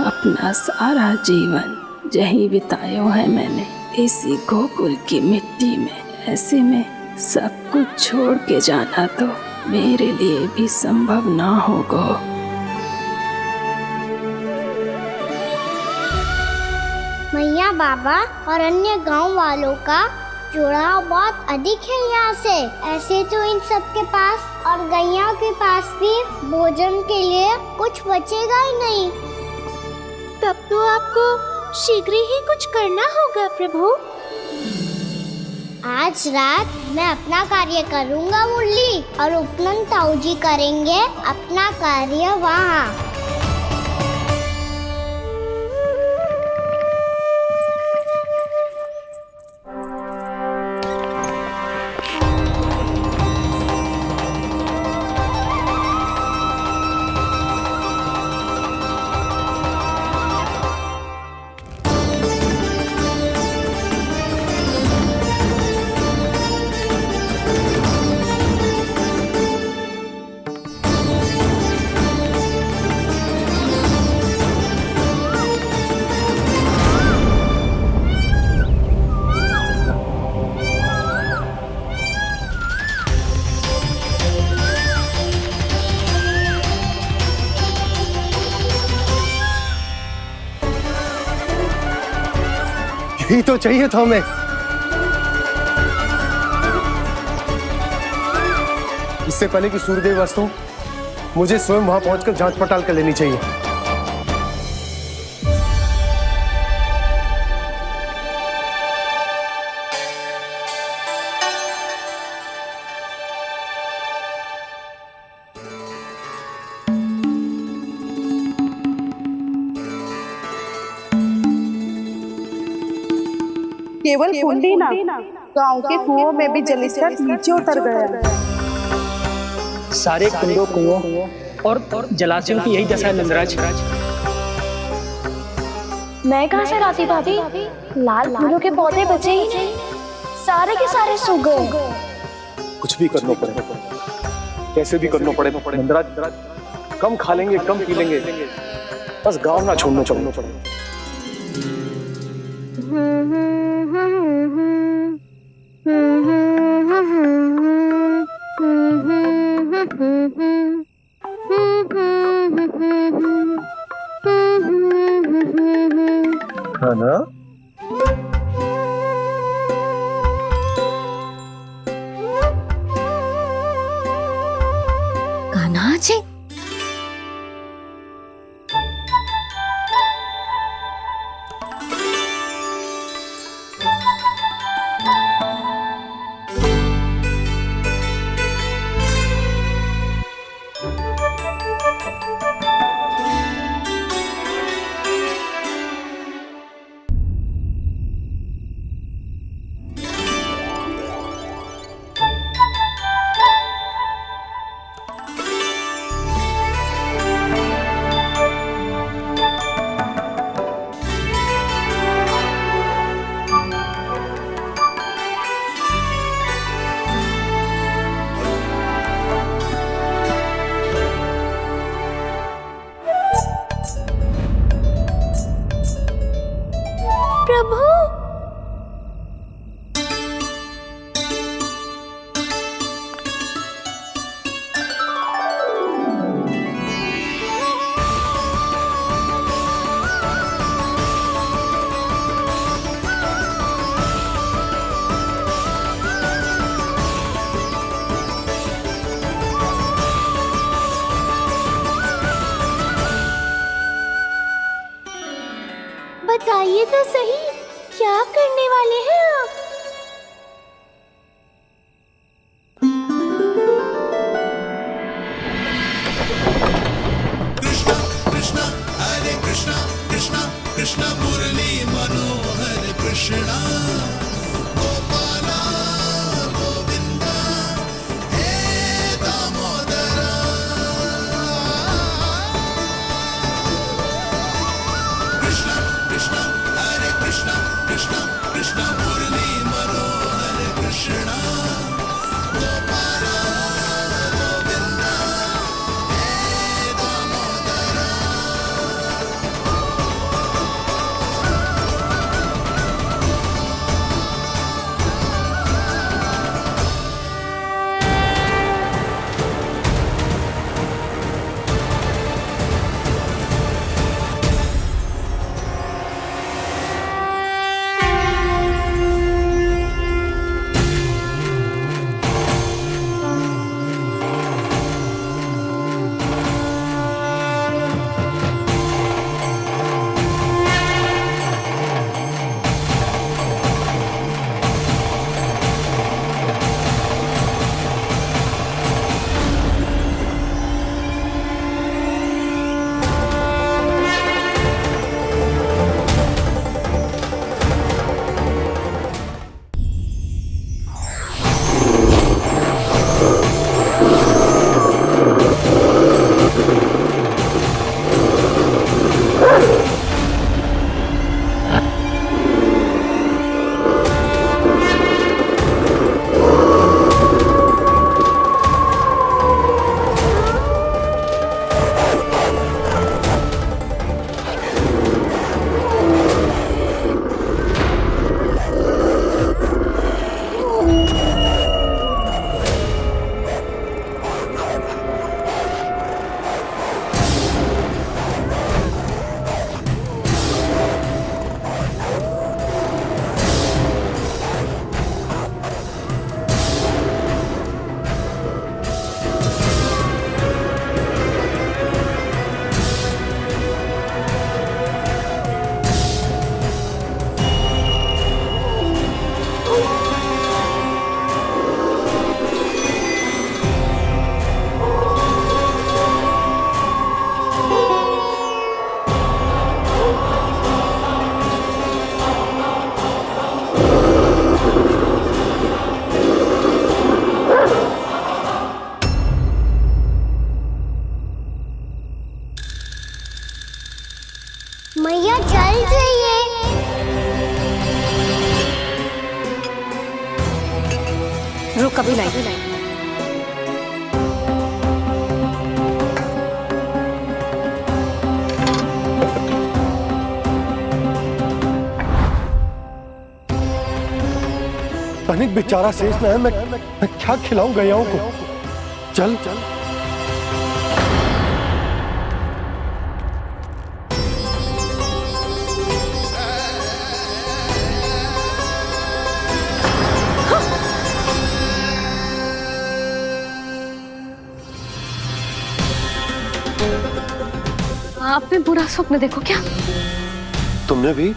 अपना सारा जीवन यही बितायो है मैंने, इसी गोकुल की मिट्टी में। ऐसे में सब कुछ छोड़ के जाना तो मेरे लिए भी संभव ना होगा। मैया बाबा और अन्य गांव वालों का जुड़ाव बहुत अधिक है यहाँ से। ऐसे तो इन सब के पास और गैया के पास भी भोजन के लिए कुछ बचेगा ही नहीं। तब तो आपको शीघ्र ही कुछ करना होगा प्रभु। आज रात मैं अपना कार्य करूँगा मुरली, और उपनंद ताऊ जी करेंगे अपना कार्य वहाँ। यही तो चाहिए था हमें। इससे पहले कि सूर्यदेव अस्त हो, मुझे स्वयं वहां पहुंचकर जांच पड़ताल कर लेनी चाहिए। केवल कुंडी ना, गांव के कुओं में भी जलस्तर नीचे उतर गया। सारे कुंडों कुओं और जलाशयों की यही दशा है नंदराज। मैं कहाँ से लाती भाभी? लाल फूलों के पौधे बचे ही नहीं, सारे के सारे सूख गए। कुछ भी करना पड़ेगा, कैसे भी करना पड़ेगा नंदराज। कम खा लेंगे, कम पी लेंगे, बस गांव ना छोड़ना पड़ेगा। है ना? कान्हा जी, प्रभु। बताइए तो सही, क्या करने वाले हैं आप? कृष्णा कृष्णा हरे कृष्णा कृष्णा कृष्णा मुरली मनोहर कृष्णा गोपाला गोविंदा हे दामोदरा। कृष्णा कृष्णा हरे कृष्णा कृष्णा कृष्णा मुरली मनोहर कृष्णा गोपाला गोविंदा हे दामोदरा। मैया जल जाइए। रुक कभी लाई। तनिक बेचारा शेष न है, मैं क्या खिलाऊं गयाओं को। चल चल आपने बुरा स्वप्न देखो क्या? तुमने भी?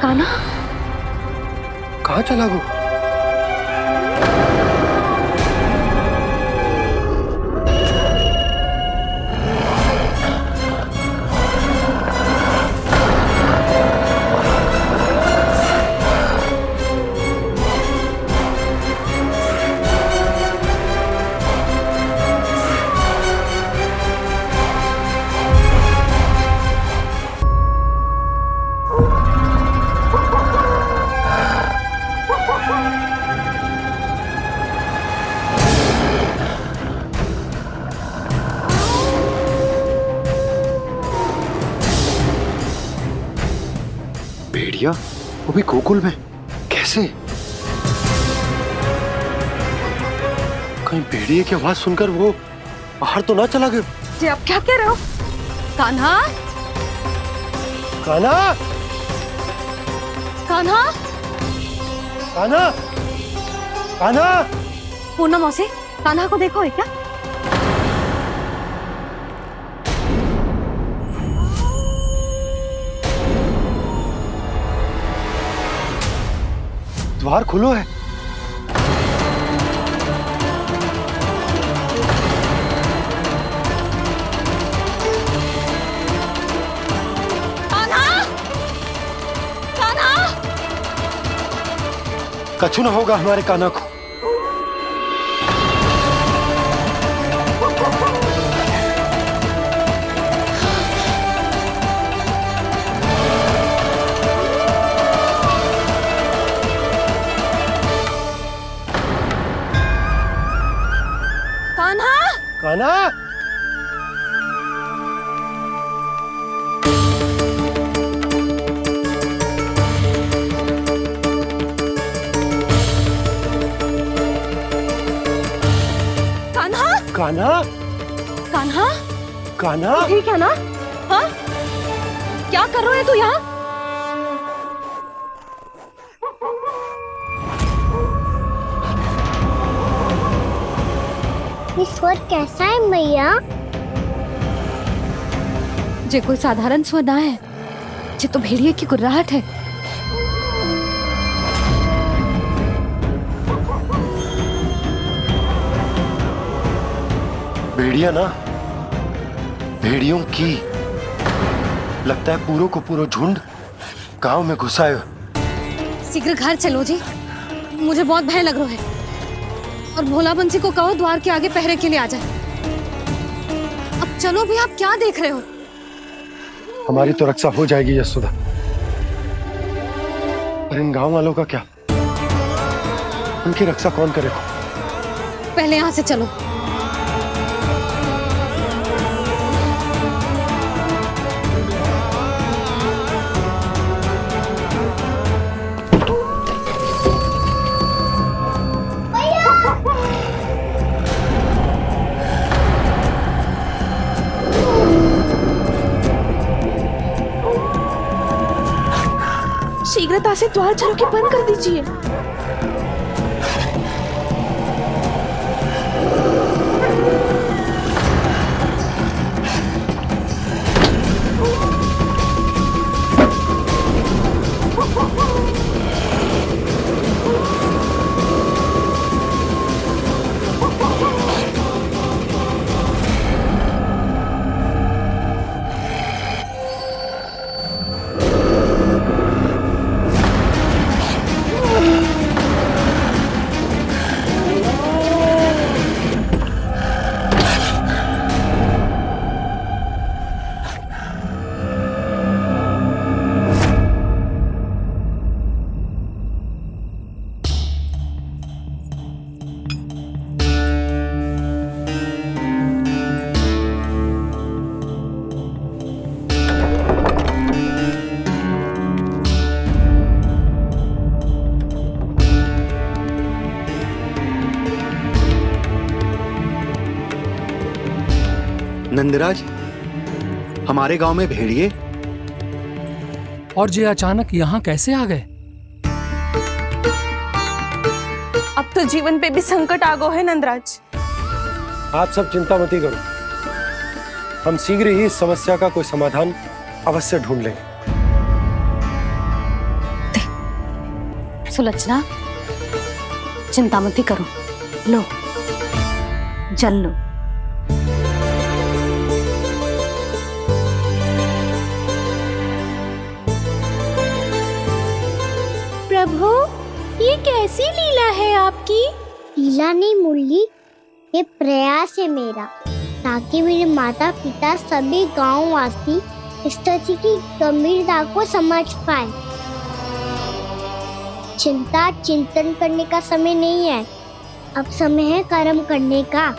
काना कहाँ चला गो? भेड़िया, वो भी गोकुल में? कैसे? कहीं भेड़िए की आवाज सुनकर वो बाहर तो ना चला गया? जी आप क्या कह रहे हो? कान्हा, कान्हा, कान्हा, कान्हा, कान्हा। पूर्णा मौसी, कान्हा को देखो है क्या? द्वार खुलो है। कान्हा, कान्हा, कछु ना होगा हमारे कान्हा को। कान्हा, कान्हा, कान्हा, कान्हा, कान्हा। ठीक है ना? हाँ? क्या कर रहे हो तू यहाँ? ये स्वर कैसा है मैया? जे कोई साधारण स्वर ना है, जे तो भेड़िए की गुर्राहट है। भेड़िया ना, भेड़ियों की। लगता है पूरो को पूरो झुंड गांव में घुसा है। शीघ्र घर चलो जी, मुझे बहुत भय लग रहा है। और भोला बंसी को कहो द्वार के आगे पहरे के लिए आ जाए। अब चलो भी, आप क्या देख रहे हो? हमारी तो रक्षा हो जाएगी यशोदा, पर इन गांव वालों का क्या? उनकी रक्षा कौन करेगा? पहले यहाँ से चलो। शीघ्रता से द्वार चलो के बंद कर दीजिए। नंदराज, हमारे गांव में भेड़िए और ये अचानक यहाँ कैसे आ गए? अब तो जीवन पे भी संकट आ गो है नंदराज। आप सब चिंता मत करो, हम शीघ्र ही इस समस्या का कोई समाधान अवश्य ढूंढ लेंगे। सुलक्षणा, चिंता मत करो, लो जल लो। प्रभु, ये कैसी लीला है आपकी? लीला नहीं मुरली, ये प्रयास है मेरा, ताकि मेरे माता पिता सभी गांव वासी इस स्थिति की गंभीरता को समझ पाए। चिंता चिंतन करने का समय नहीं है, अब समय है कर्म करने का,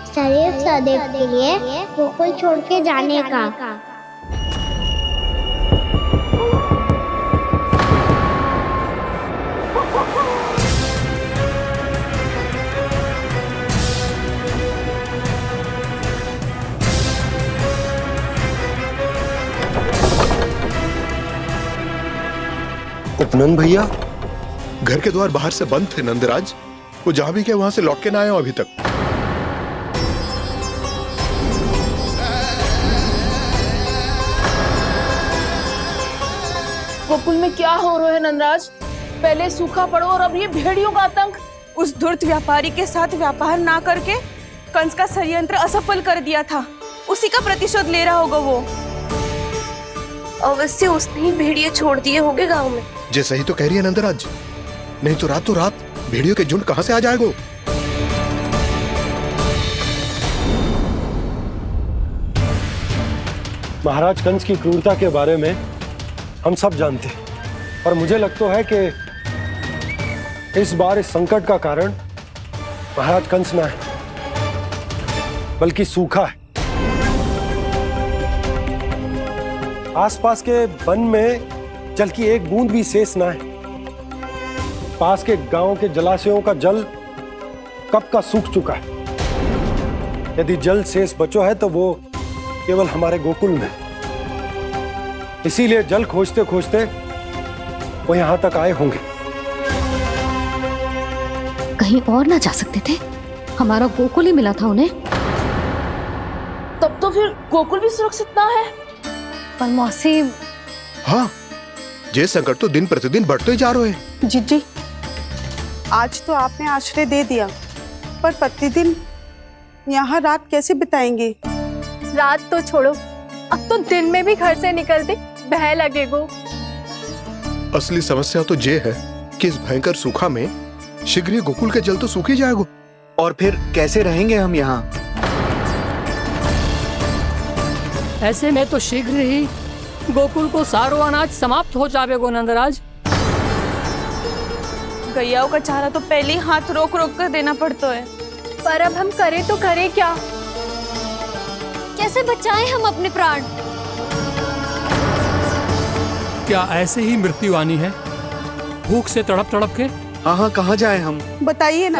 सदैव सदैव के लिए गोकुल छोड़ के जाने का। उपनंद भैया, घर के द्वार बाहर से बंद थे नंदराज, वो जहां भी गए वहां से लौट के ना आए हो अभी तक। गोकुल में क्या हो रहा है नंदराज? पहले सूखा पड़ो और अब ये भेड़ियों का आतंक। उस धूर्त व्यापारी के साथ व्यापार ना करके कंस का षड्यंत्र असफल कर दिया था, उसी का प्रतिशोध ले रहा होगा वो। अवश्य उसने ही भेड़िए छोड़ दिए होंगे गांव में। जैसे ही तो कह रही है नंदराज, नहीं तो रात भेड़ियों के झुंड कहां से आ जाएगा? महाराज कंस की क्रूरता के बारे में हम सब जानते हैं, और मुझे लगता है कि इस बार इस संकट का कारण महाराज कंस ना है, बल्कि सूखा है। आसपास के वन में जल की एक बूंद भी शेष ना है। पास के गांव के जलाशयों का जल कब का सूख चुका है। यदि जल शेष बचो है तो वो केवल हमारे गोकुल में। इसीलिए जल खोजते खोजते वो यहां तक आए होंगे। कहीं और ना जा सकते थे? हमारा गोकुल ही मिला था उन्हें। तब तो फिर गोकुल भी सुरक्षित ना है। पर मौसी, हाँ, ये संकट तो दिन प्रतिदिन बढ़ते जा रहे हैं। जीजी, आज तो आपने आश्रय दे दिया, पर प्रतिदिन यहाँ रात कैसे बिताएंगे? रात तो छोड़ो, अब तो दिन में भी घर से निकलते भय लगेगो। असली समस्या तो ये है कि इस भयंकर सूखा में शीघ्र ही गोकुल के जल तो सूख ही जाएगा। और फिर कैसे रहेंगे हम यहाँ? ऐसे में तो शीघ्र ही गोकुल को सारो अनाज समाप्त हो जाएगो नंदराज। गैयाओं का चारा तो पहले ही हाथ रोक रोक कर देना पड़ता है। पर अब हम करें तो करें क्या? कैसे बचाएं हम अपने प्राण? क्या ऐसे ही मृत्यु आनी है, भूख से तड़प तड़प के? हाँ हाँ, कहाँ जाए हम? बताइए ना।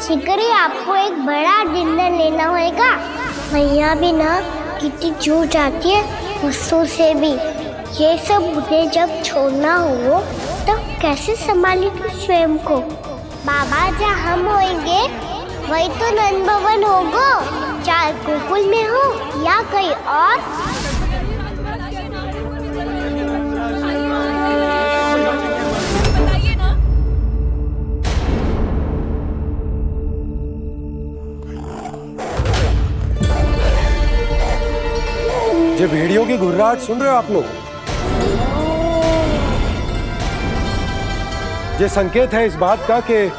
शीघ्र ही आपको एक बड़ा डिनर लेना होगा। मैया भी ना कितनी जूझ जाती है गुस्सों से भी। ये सब मुझे जब छोड़ना हो तो कैसे संभाली तू स्वयं को? बाबा जहाँ हम होंगे वही तो नंद भवन होगा, चाहे गोकुल में हो या कहीं और। ये भेड़ियों की घुर्राहट सुन रहे हो आप लोग? ये संकेत है इस बात का कि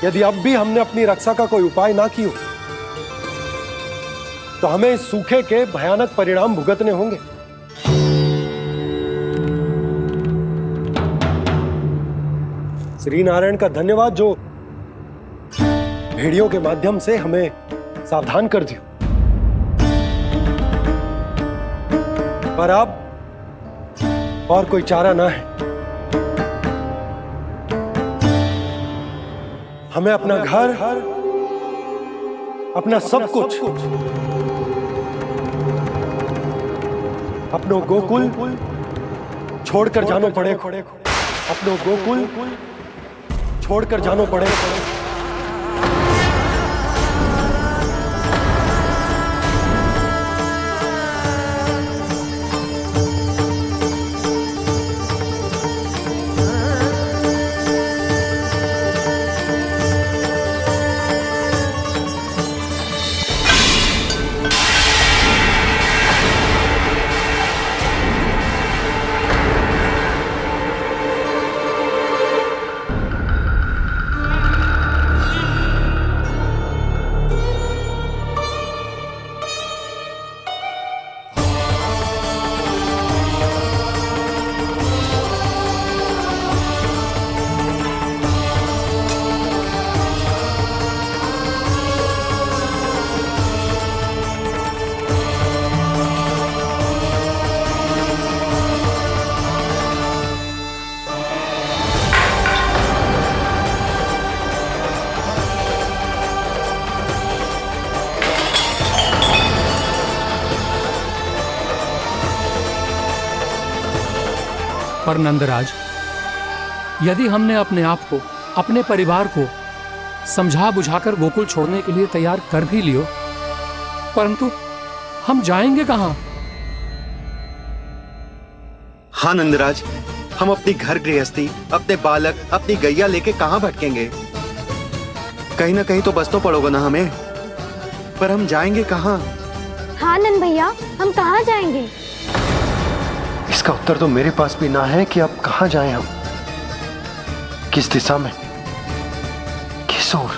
यदि अब भी हमने अपनी रक्षा का कोई उपाय ना किया तो हमें इस सूखे के भयानक परिणाम भुगतने होंगे। श्री नारायण का धन्यवाद जो भेड़ियों के माध्यम से हमें सावधान कर दिया। पर अब और कोई चारा ना है। हमें अपना घर, अपना सब कुछ, अपनो गोकुल छोड़कर जानो पड़े। अपनो गोकुल छोड़कर जानो पड़े। पर नंदराज, यदि हमने अपने आप को, अपने परिवार को समझा बुझाकर गोकुल छोड़ने के लिए तैयार कर भी लियो, परंतु हम जाएंगे कहां? हाँ नंदराज, हम अपनी घर गृहस्थी, अपने बालक, अपनी गैया लेके कहाँ भटकेंगे? कहीं ना कहीं तो बस तो पड़ोगे ना हमें, पर हम जाएंगे कहाँ? हाँ नंद भैया, हम कहाँ जाएंगे? इसका उत्तर तो मेरे पास भी ना है कि अब कहां जाएं हम, किस दिशा में, किस ओर।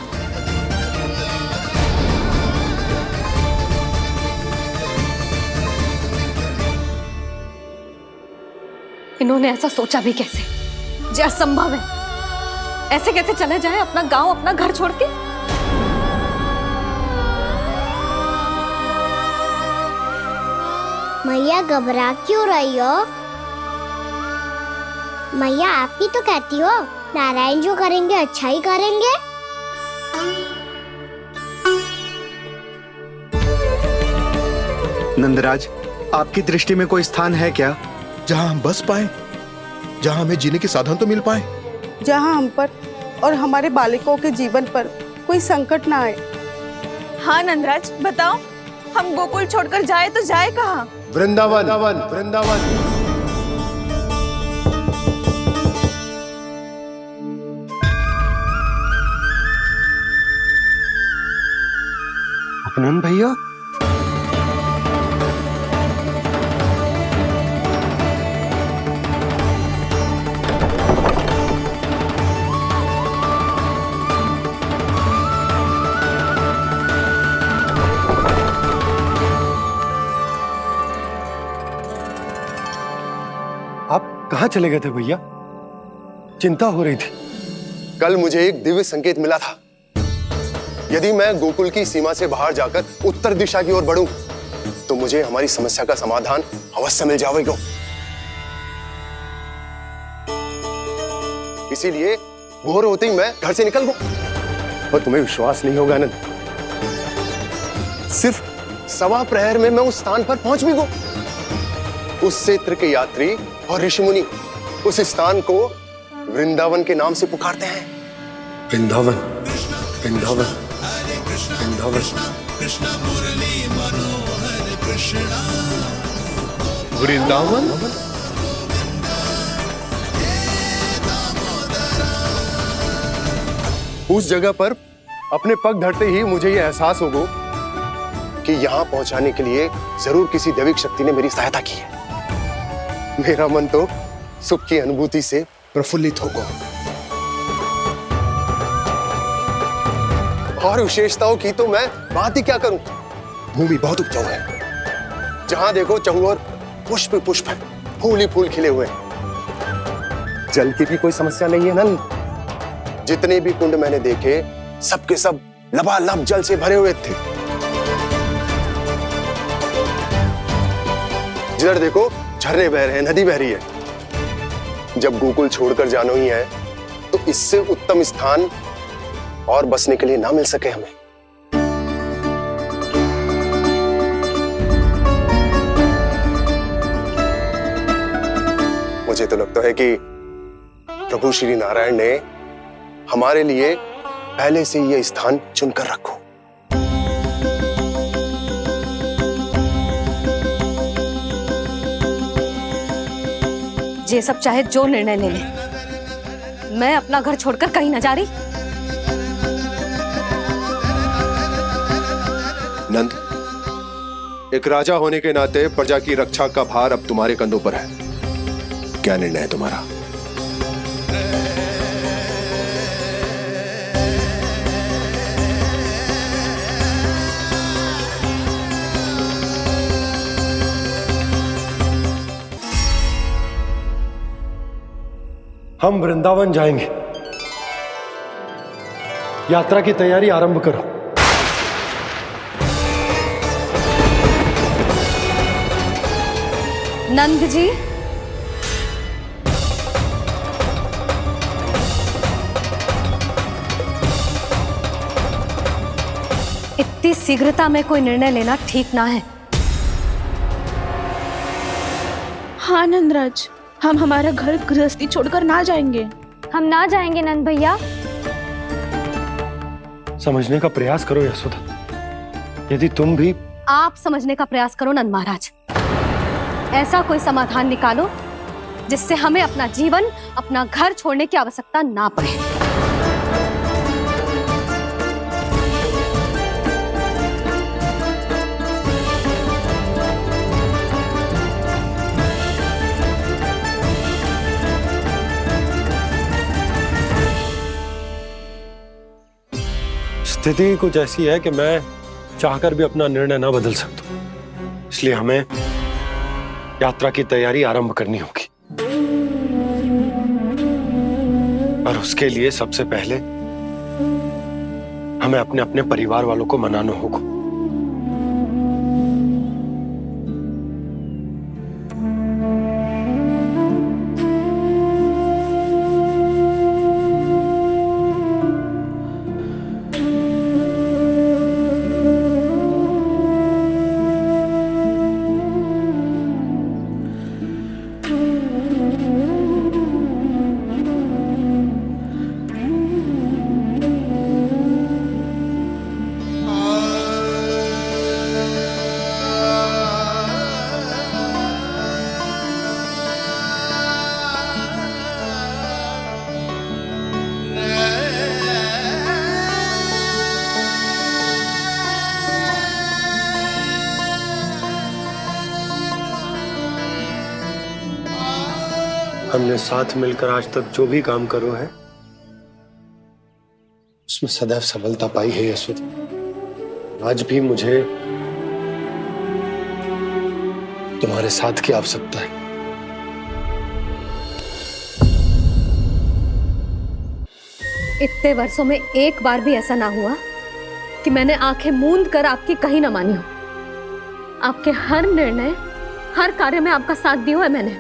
इन्होंने ऐसा सोचा भी कैसे? जो असंभव है। ऐसे कैसे चले जाए अपना गांव, अपना घर छोड़ के? मैया घबरा क्यों रही हो? मैया आप ही तो कहती हो नारायण जो करेंगे अच्छा ही करेंगे। नंदराज, आपकी दृष्टि में कोई स्थान है क्या जहां हम बस पाए, जहां हमें जीने के साधन तो मिल पाए, जहाँ हम पर और हमारे बालकों के जीवन पर कोई संकट ना आए। हाँ नंदराज, बताओ, हम गोकुल छोड़कर जाए तो जाए कहाँ? वृंदावन, वृंदावन। अपनन भैया, आप कहाँ चले गए थे भैया? चिंता हो रही थी। कल मुझे एक दिव्य संकेत मिला था। यदि मैं गोकुल की सीमा से बाहर जाकर उत्तर दिशा की ओर बढ़ूं, तो मुझे हमारी समस्या का समाधान अवश्य मिल जाएगा। इसीलिए भोर होते ही मैं घर से निकल गया। और तुम्हें विश्वास नहीं होगा आनंद, सिर्फ 1.25 प्रहर में मैं उस स्थान पर पहुंच भी गया। उस क्षेत्र के यात्री और ऋषिमुनि उस स्थान को वृंदावन के नाम से पुकारते हैं। वृंदावन, वृंदावन, वृंदावन। वृंदावन? उस जगह पर अपने पग धरते ही मुझे यह एहसास होगा कि यहां पहुंचाने के लिए जरूर किसी दैविक शक्ति ने मेरी सहायता की है। मेरा मन तो सुख की अनुभूति से प्रफुल्लित होगा। और विशेषताओं की तो मैं बात ही क्या करूं। भूमि बहुत उपजाऊ है, जहां देखो चहुओर पुष्प पुष्प है, फूल ही फूल खिले हुए हैं। जल की भी कोई समस्या नहीं है नंद। जितने भी कुंड मैंने देखे, सबके सब लबालब जल से भरे हुए थे। जिधर देखो झरने बह रहे हैं, नदी बह रही है। जब गोकुल छोड़कर जाना ही है तो इससे उत्तम स्थान और बसने के लिए ना मिल सके हमें। मुझे तो लगता है कि प्रभु श्री नारायण ने हमारे लिए पहले से यह स्थान चुनकर रखो। ये सब चाहे जो निर्णय ले ले, मैं अपना घर छोड़कर कहीं न जा रही। नंद, एक राजा होने के नाते प्रजा की रक्षा का भार अब तुम्हारे कंधों पर है। क्या निर्णय है तुम्हारा? हम वृंदावन जाएंगे। यात्रा की तैयारी आरंभ करो। नंद जी, इतनी शीघ्रता में कोई निर्णय लेना ठीक ना है। हाँ नंदराज, हम हमारा घर गृहस्थी छोड़कर ना जाएंगे। हम ना जाएंगे नंद भैया। समझने का प्रयास करो यशोदा। यदि तुम भी आप समझने का प्रयास करो नंद महाराज। ऐसा कोई समाधान निकालो जिससे हमें अपना जीवन, अपना घर छोड़ने की आवश्यकता ना पड़े। स्थिति कुछ ऐसी है कि मैं चाहकर भी अपना निर्णय ना बदल सकता, इसलिए हमें यात्रा की तैयारी आरंभ करनी होगी। और उसके लिए सबसे पहले हमें अपने अपने परिवार वालों को मनाना होगा। हमने साथ मिलकर आज तक जो भी काम करो है उसमें सदैव सफलता पाई है यशोदा। आज भी मुझे तुम्हारे साथ की आवश्यकता है। इतने वर्षों में एक बार भी ऐसा ना हुआ कि मैंने आंखें मूंद कर आपकी कहीं ना मानी हो। आपके हर निर्णय, हर कार्य में आपका साथ दिया है मैंने,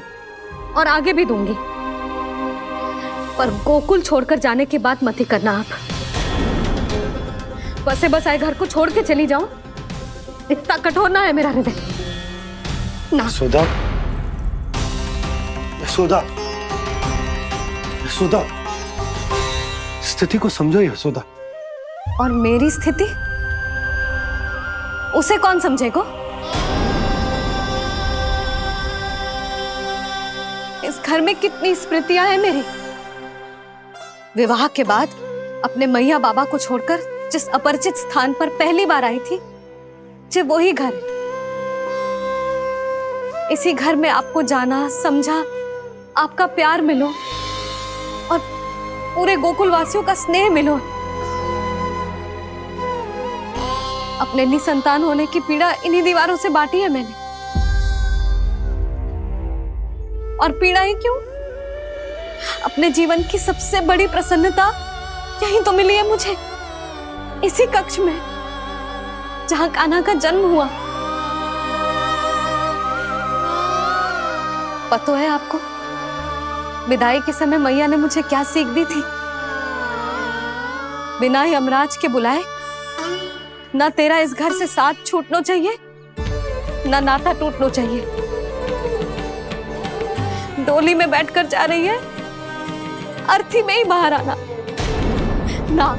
और आगे भी दूंगी। पर गोकुल छोड़कर जाने की बात मत ही करना आप। बसे बसाए घर को छोड़ के चली जाऊं, इतना कठोर ना है मेरा हृदय ना। यशोदा, यशोदा, यशोदा, स्थिति को समझो यशोदा। और मेरी स्थिति उसे कौन समझेगा? इस घर में कितनी स्मृतियां हैं मेरी। विवाह के बाद अपने मैया बाबा को छोड़कर जिस अपरिचित स्थान पर पहली बार आई थी, जो वही घर। इसी घर में आपको जाना, समझा, आपका प्यार मिलो और पूरे गोकुल वासियों का स्नेह मिलो। अपने निसंतान होने की पीड़ा इन्हीं दीवारों से बांटी है मैंने। और पीड़ा ही क्यों? अपने जीवन की सबसे बड़ी प्रसन्नता यहीं तो मिली है मुझे, इसी कक्ष में जहां कान्हा का जन्म हुआ। पता है आपको विदाई के समय मैया ने मुझे क्या सीख दी थी? बिना यमराज के बुलाए ना तेरा इस घर से साथ छूटना चाहिए, ना नाता टूटना चाहिए। डोली में बैठकर जा रही है, अर्थी में ही बाहर आना ना।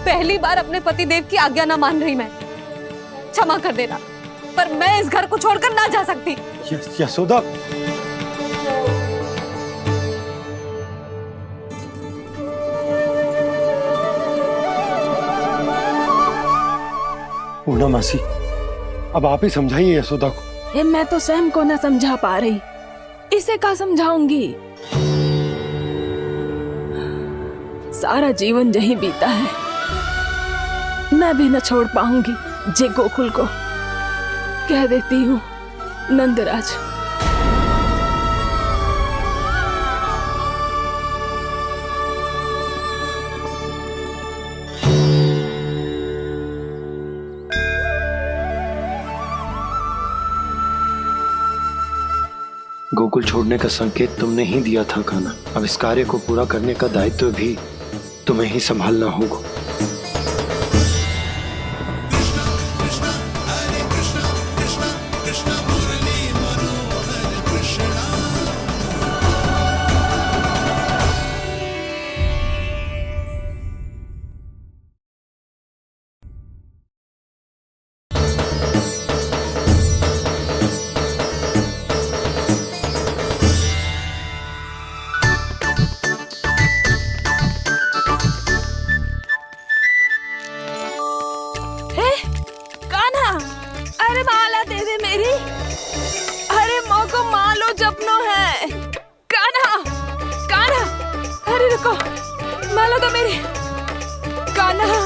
पहली बार अपने पति देव की आज्ञा ना मान रही मैं, क्षमा कर देना, पर मैं इस घर को छोड़कर ना जा सकती। यशोदा, पूर्णा मासी, अब आप ही समझाइए यशोदा को। ये मैं तो स्वयं को न समझा पा रही, इसे क्या समझाऊंगी? सारा जीवन यही बीता है, मैं भी न छोड़ पाऊंगी जे गोकुल को। कह देती हूँ नंदराज। गोकुल छोड़ने का संकेत तुमने ही दिया था कान्हा। अब इस कार्य को पूरा करने का दायित्व भी तुम्हें ही संभालना होगा। माला तो मेरी कान्हा।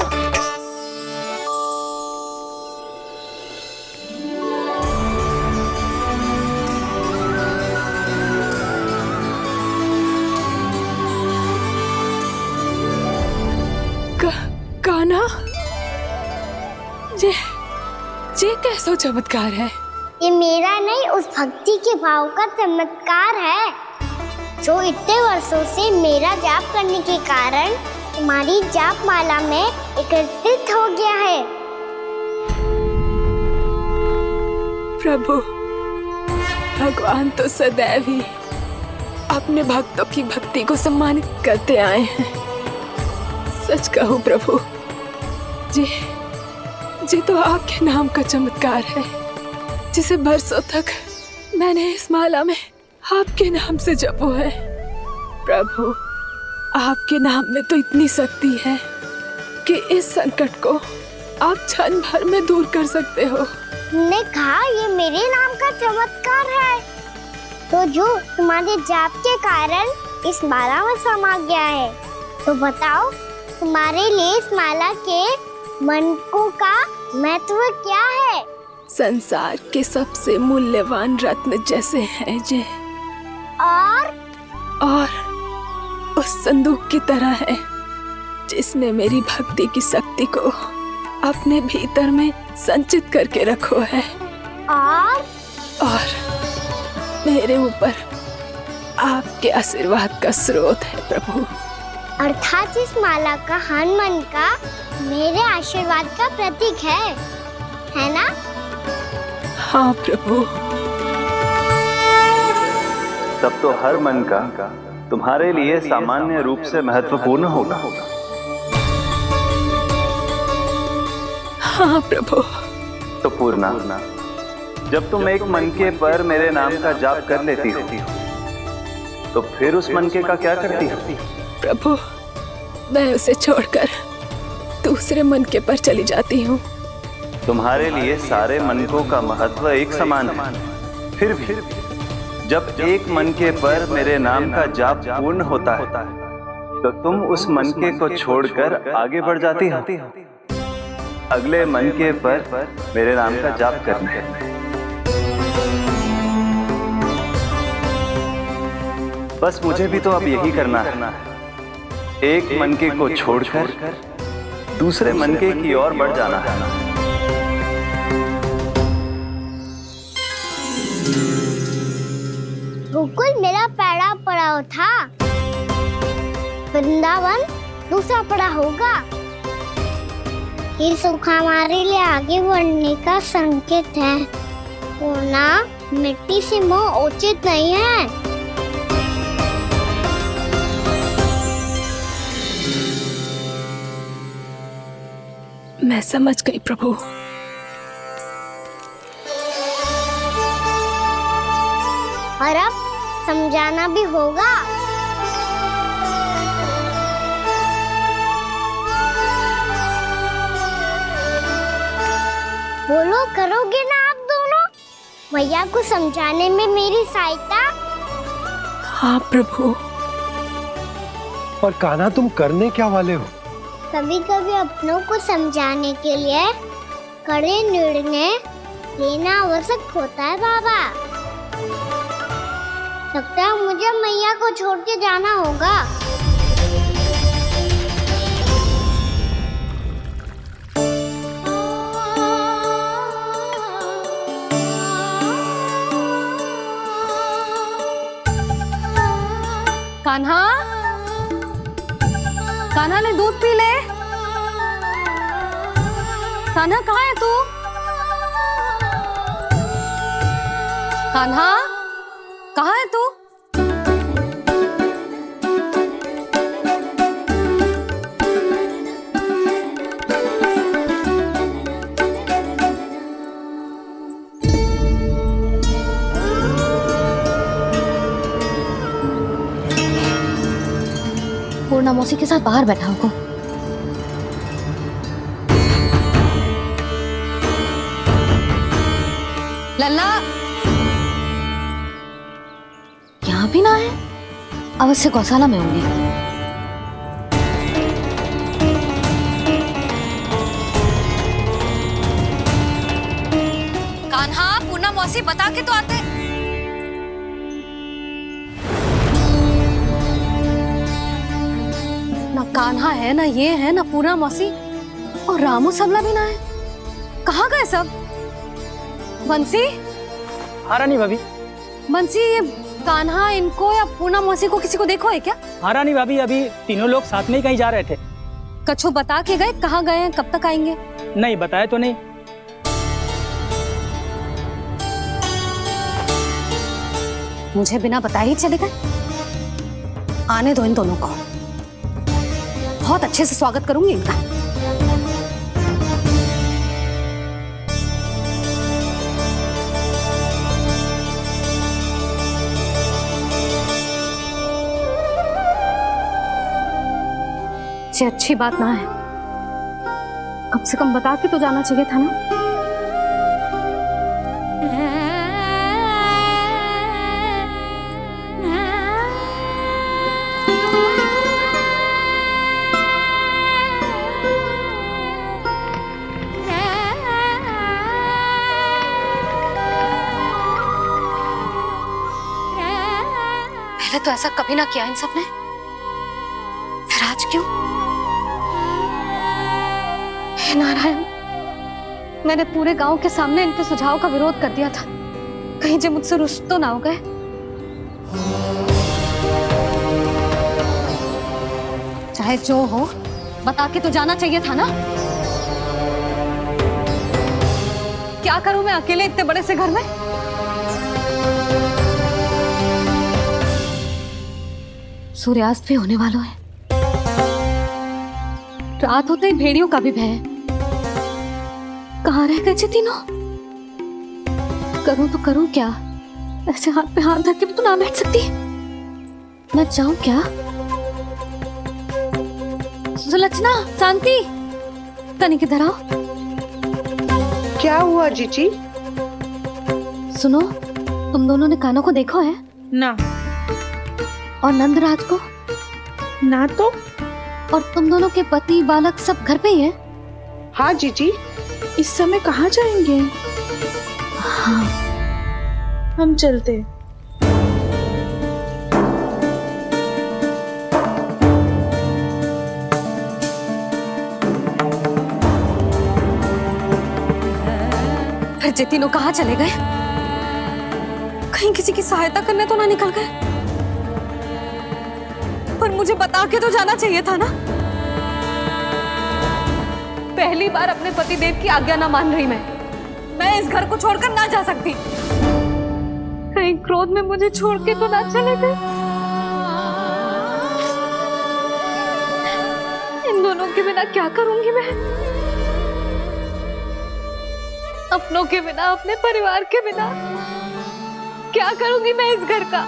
कान्हा, ये कैसा चमत्कार है? ये मेरा नहीं, उस भक्ति के भाव का चमत्कार है जो इतने वर्षों से मेरा जाप करने के कारण तुम्हारी जाप माला में एकत्रित हो गया है। प्रभु, भगवान तो सदैव ही अपने भक्तों की भक्ति को सम्मानित करते आए हैं। सच कहूं प्रभु, जी तो आपके नाम का चमत्कार है, जिसे बरसों तक मैंने इस माला में आपके नाम से जपो है। प्रभु, आपके नाम में तो इतनी शक्ति है कि इस संकट को आप क्षण भर में दूर कर सकते हो। तुमने कहा ये मेरे नाम का चमत्कार है, तो जो तुम्हारे जाप के कारण इस माला में समा गया है, तो बताओ तुम्हारे लिए इस माला के मनकों का महत्व क्या है? संसार के सबसे मूल्यवान रत्न जैसे हैं जे, और उस संदूक की तरह है जिसने मेरी भक्ति की शक्ति को अपने भीतर में संचित करके रखो है, और मेरे ऊपर आपके आशीर्वाद का स्रोत है प्रभु। अर्थात इस माला का हनुमान का मेरे आशीर्वाद का प्रतीक है ना? हाँ प्रभु। तब तो हर मन का तुम्हारे लिए सामान्य रूप से महत्वपूर्ण होगा। हाँ प्रभु। तो पूर्णा, जब तुम एक मनके पर मेरे नाम का जाप कर लेती हो, तो फिर उस मनके का क्या करती हो? प्रभु, मैं उसे छोड़कर दूसरे मनके पर चली जाती हूँ। तुम्हारे लिए सारे मनकों का महत्व एक समान है, फिर भी जब एक मनके पर मेरे नाम का जाप पूर्ण होता है, तो तुम उस मनके को छोड़कर आगे बढ़ जाती हो अगले मनके पर मेरे नाम का जाप करने। बस मुझे भी तो अब यही करना है, एक मनके को छोड़कर दूसरे मनके की ओर बढ़ जाना है। गोकुल मेरा पहला पड़ाव था, वृंदावन दूसरा पड़ाव होगा। ये सुख हमारे लिए आगे बढ़ने का संकेत है, वरना मिट्टी से मोह उचित नहीं है। मैं समझ गई प्रभु। और अब समझाना भी होगा। बोलो, करोगे ना आप दोनों? भैया को समझाने में मेरी सहायता? हाँ प्रभु। और कान्हा तुम करने क्या वाले हो? कभी कभी अपनों को समझाने के लिए कड़े निर्णय लेना आवश्यक होता है बाबा। लगता है मुझे मैया को छोड़ के जाना होगा। कान्हा, कान्हा ने दूध पी ले। कान्हा कहाँ है तू? कान्हा कहाँ है तू? पूर्णा मौसी के साथ बाहर बैठा होगा। लल्ला यहाँ भी ना है, अवश्य गौशाला में होंगे। कान्हा, पूर्णा मौसी बता के तो आते। ना कान्हा है, ना ये है, ना पूर्णा मौसी, और रामू सबला भी ना है। कहाँ गए सब? बंसी? हाँ रानी भाभी। बंसी, ये कान्हा इनको या पूर्णा मौसी को किसी को देखो है क्या? हाँ रानी भाभी, अभी तीनों लोग साथ में ही कहीं जा रहे थे। कछु बता के गए कहाँ गए हैं, कब तक आएंगे? नहीं बताया तो नहीं। मुझे बिना बताए ही चले गए? आने दो इन दोनों को, बहुत अच्छे से स्वागत करूंगी इनका। ये अच्छी बात ना है, कम से कम बता के तो जाना चाहिए था ना। पहले तो ऐसा कभी ना किया इन सब ने, फिर आज क्यों? हे नारायण, मैंने पूरे गांव के सामने इनके सुझाव का विरोध कर दिया था, कहीं जो मुझसे रुष्ट तो ना हो गए। चाहे जो हो, बता के तो जाना चाहिए था ना। क्या करूं मैं अकेले इतने बड़े से घर में? सूर्यास्त भी होने वाला है, रात होते ही भेड़ियों का भी भय है। कहाँ रह गए तीनों? करूं तो करूं क्या? ऐसे हाथ पे हाथ धर के भी तो ना बैठ सकती। मैं जाऊं क्या? सुलक्षणा, शांति, तनी किधर आओ। क्या हुआ जीजी? सुनो, तुम दोनों ने कान्हा को देखा है? ना। और नंदराज को? ना तो। और तुम दोनों के पति बालक सब घर पे ही हैं? हाँ जीजी, इस समय कहाँ जाएंगे? हाँ, हम चलते। फिर ये तीनों कहाँ चले गए? कहीं किसी की सहायता करने तो ना निकल गए? पर मुझे बता के तो जाना चाहिए था ना। पहली बार अपने पतिदेव की आज्ञा ना मान रही मैं इस घर को छोड़कर ना जा सकती। कहीं क्रोध में मुझे छोड़ के तो ना चले गए। इन दोनों के बिना क्या करूंगी मैं? अपनों के बिना, अपने परिवार के बिना क्या करूंगी मैं इस घर का?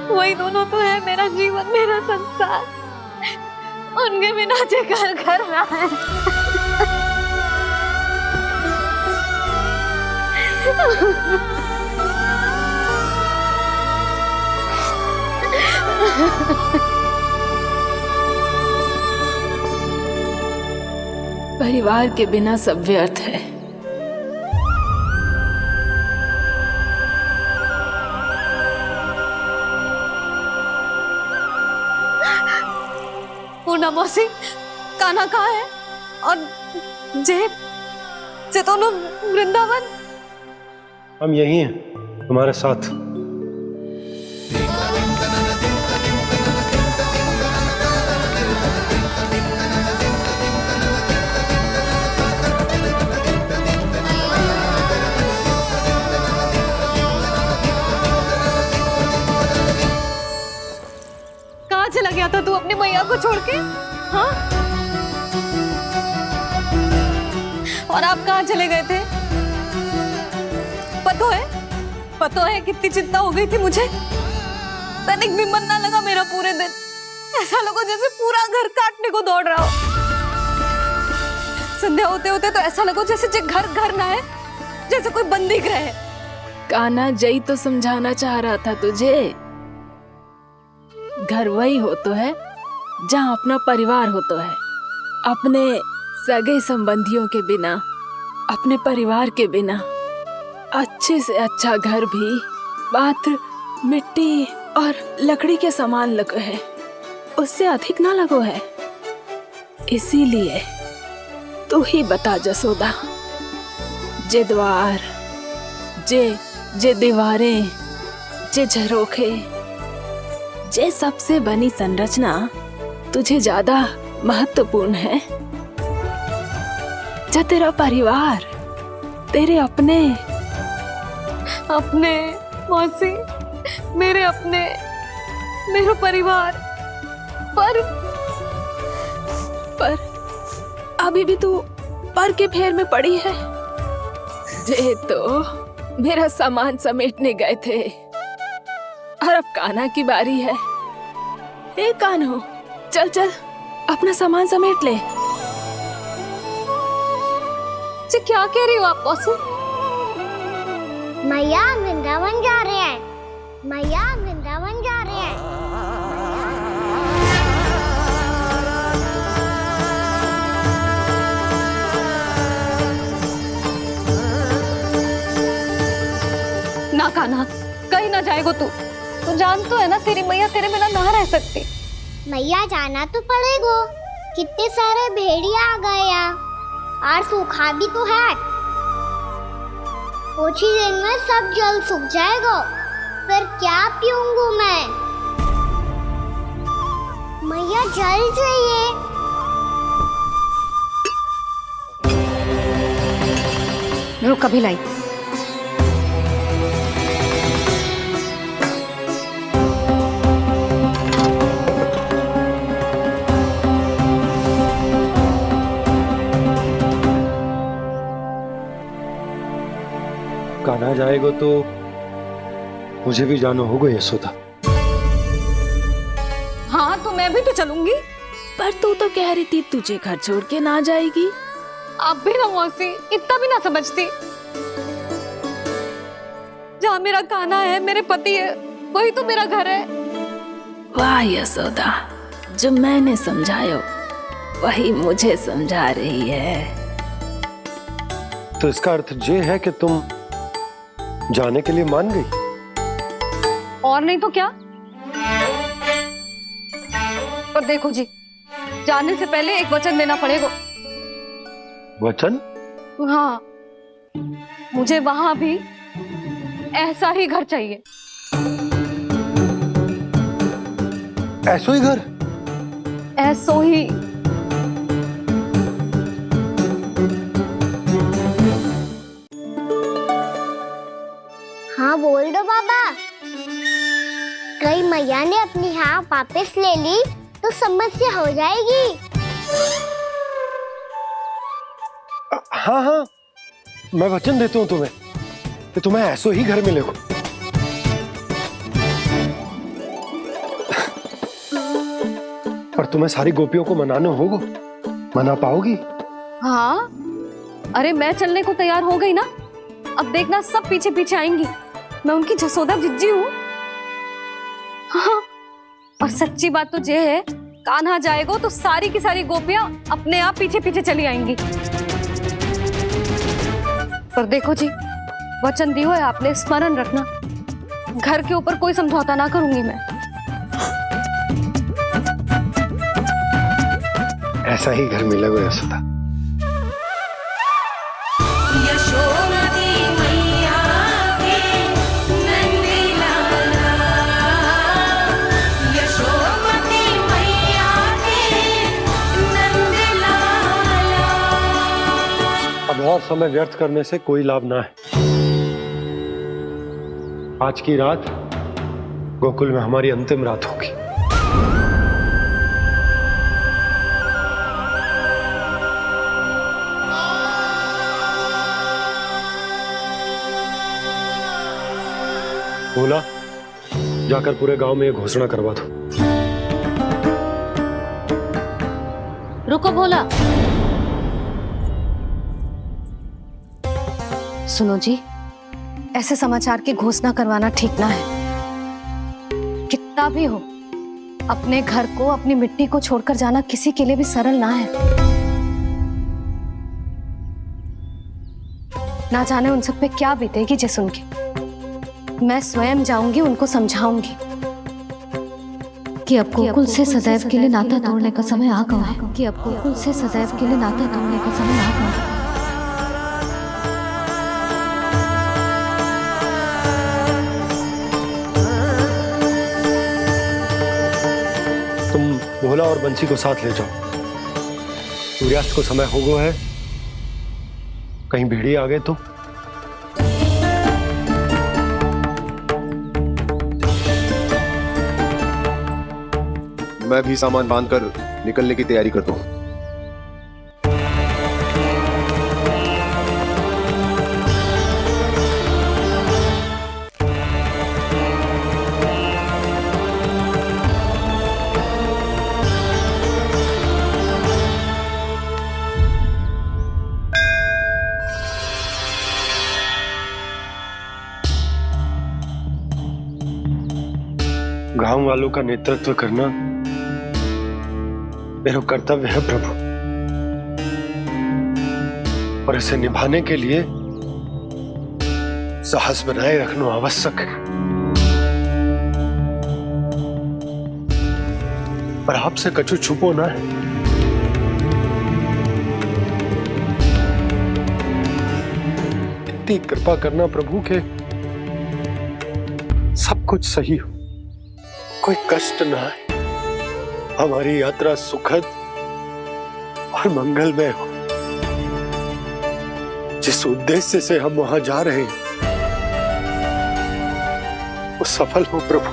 वही दोनों तो है मेरा जीवन, मेरा संसार। उनके बिना जे घर घर रहा है। परिवार के बिना सब व्यर्थ है। पूना मौसी, कान्हा कहाँ है? और जे दोनों वृंदावन? हम यही हैं तुम्हारे साथ। कहाँ चला गया था तू अपनी मैया को छोड़ के? हाँ? और आप कहाँ चले गए थे? पतो है कितनी चिंता हो गई थी मुझे। तनिक भी मन ना लगा मेरा पूरे दिन। ऐसा लगा जैसे पूरा घर काटने को दौड़ रहा हो। संध्या होते होते तो ऐसा लगा जैसे घर घर ना है, जैसे कोई बंदी गृह है। कान्हा, जय तो समझाना चाह रहा था तुझे। घर वही हो तो है जहाँ अपना परिवार हो तो है। अपने सगे संबंधियों के बिना, अपने परिवार के बिना अच्छे से अच्छा घर भी मात्र मिट्टी और लकड़ी के समान लगो है, उससे अधिक ना लगो है। इसीलिए तू ही बता जसोदा, जे द्वार, जे दीवारें, जे झरोखे, जे सबसे बनी संरचना तुझे ज्यादा महत्वपूर्ण है? जा तेरा परिवार, तेरे अपने मौसी, मेरे अपने, मेरा परिवार। पर अभी भी तू पर के फेर में पड़ी है। जे तो मेरा सामान समेटने गए थे और अब कान्हा की बारी है। ए कान्हो, चल चल अपना सामान समेट ले। जी क्या कह रही हो आप मौसी? मैया वृंदावन जा रहे हैं। मैया वृंदावन जा रहे हैं। ना कान्हा, कहीं ना जाएगो तू। तू जान तो है ना तेरी मैया तेरे बिना ना रह सकती। मैया जाना तो पड़ेगा। कितने सारे भेड़िया आ गए यहाँ, और सूखा भी तो है। कुछ ही दिन में सब जल सूख जाएगा, फिर क्या पीऊंगा मैं? मैया जल चाहिए। रुक, अभी लाई। कान्हा जाएगा तो मुझे भी जाना होगा यशोदा। हाँ तो मैं भी तो चलूंगी। पर तू तो कह रही थी तुझे घर छोड़ के ना जाएगी। आप भी ना मौसी, इतना भी ना समझती। जहाँ मेरा कान्हा है, मेरे पति है, वही तो मेरा घर है। वाह यशोदा, जो मैंने समझायो वही मुझे समझा रही है। तो इसका अर्थ ये है कि तुम जाने के लिए मान गई? और नहीं तो क्या। और देखो जी, जाने से पहले एक वचन देना पड़ेगा। वचन? हाँ, मुझे वहां भी ऐसा ही घर चाहिए। ऐसो ही घर? ऐसो ही। हाँ बोल दो बाबा। कहीं मैया ने अपनी हाँ वापस ले ली तो समस्या हो जाएगी। हाँ हाँ, मैं वचन देता हूँ तुम्हें कि तुम्हें ऐसो ही घर मिलेगा। पर तुम्हें सारी गोपियों को मनाना होगा। मना पाओगी? हाँ, अरे मैं चलने को तैयार हो गई ना। अब देखना सब पीछे पीछे आएंगी। मैं उनकी जसोदा जिज्जी हूँ। हाँ, और सच्ची बात तो ये है, कान्हा जाएगा तो सारी की सारी गोपियां अपने आप पीछे पीछे चली आएंगी। पर देखो जी, वचन दियो है आपने, स्मरण रखना, घर के ऊपर कोई समझौता ना करूंगी मैं। ऐसा ही घर मिलेगा यशोदा। अब और समय व्यर्थ करने से कोई लाभ ना है। आज की रात गोकुल में हमारी अंतिम रात होगी। भोला, जाकर पूरे गांव में ये घोषणा करवा दो। रुको भोला। सुनो जी, ऐसे समाचार की घोषणा करवाना ठीक ना है। कितना भी हो, अपने घर को, अपनी मिट्टी को छोड़कर जाना किसी के लिए भी सरल ना है। ना जाने उन सब पे क्या बीतेगी जे सुन के। मैं स्वयं जाऊंगी, उनको समझाऊंगी कि अब गोकुल से सदैव के लिए नाता तोड़ने का समय आ गया है। कि अब गोकुल से सदैव के लिए नाता तोड़ने का समय आ गया है। तुम भोला और बंसी को साथ ले जाओ। सूर्यास्त को समय हो गया है, कहीं भेड़िए आ गए तो। मैं भी सामान बांधकर निकलने की तैयारी करता हूँ। गांव वालों का नेतृत्व करना मेरा कर्तव्य है प्रभु, और इसे निभाने के लिए साहस बनाए रखना आवश्यक है। पर आपसे कछु छुपो ना है। इतनी कृपा करना प्रभु के सब कुछ सही हो, कोई कष्ट ना है, हमारी यात्रा सुखद और मंगलमय हो। जिस उद्देश्य से हम वहां जा रहे हैं वो सफल हो प्रभु,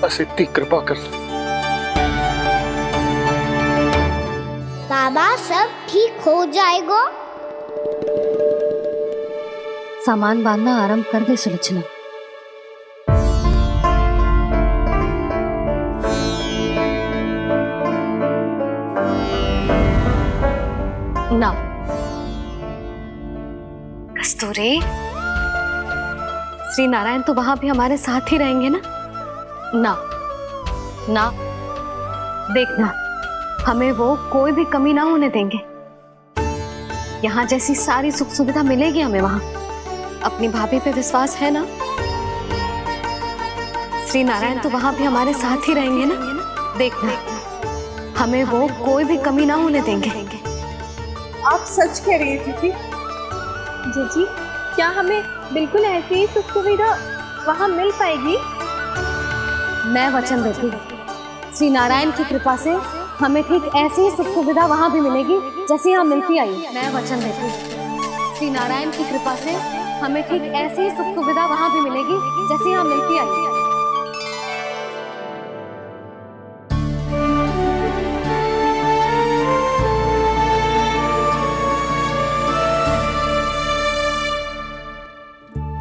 बस इतनी कृपा कर। बाबा सब ठीक हो जाएगा। सामान बांधना आरंभ कर दे सुलोचना। ना कस्तूरी, श्री नारायण तो वहां भी हमारे साथ ही रहेंगे ना? ना ना, देखना, हमें वो कोई भी कमी ना होने देंगे। यहाँ जैसी सारी सुख सुविधा मिलेगी हमें वहां। अपनी भाभी पे विश्वास है ना? श्री नारायण तो वहां भी हमारे साथ ही रहेंगे ना? देखना, हमें वो कोई भी कमी ना होने देंगे। आप सच कह रही थी कि जीजी, क्या हमें बिल्कुल ऐसी ही सुख सुविधा वहाँ मिल पाएगी? मैं वचन देती हूँ, श्री नारायण की कृपा से हमें ठीक ऐसी ही सुख सुविधा वहाँ भी मिलेगी जैसी यहाँ मिलती आई। मैं वचन देती हूँ, श्री नारायण की कृपा से हमें ठीक ऐसी ही सुख सुविधा वहाँ भी मिलेगी जैसी यहाँ मिलती आई।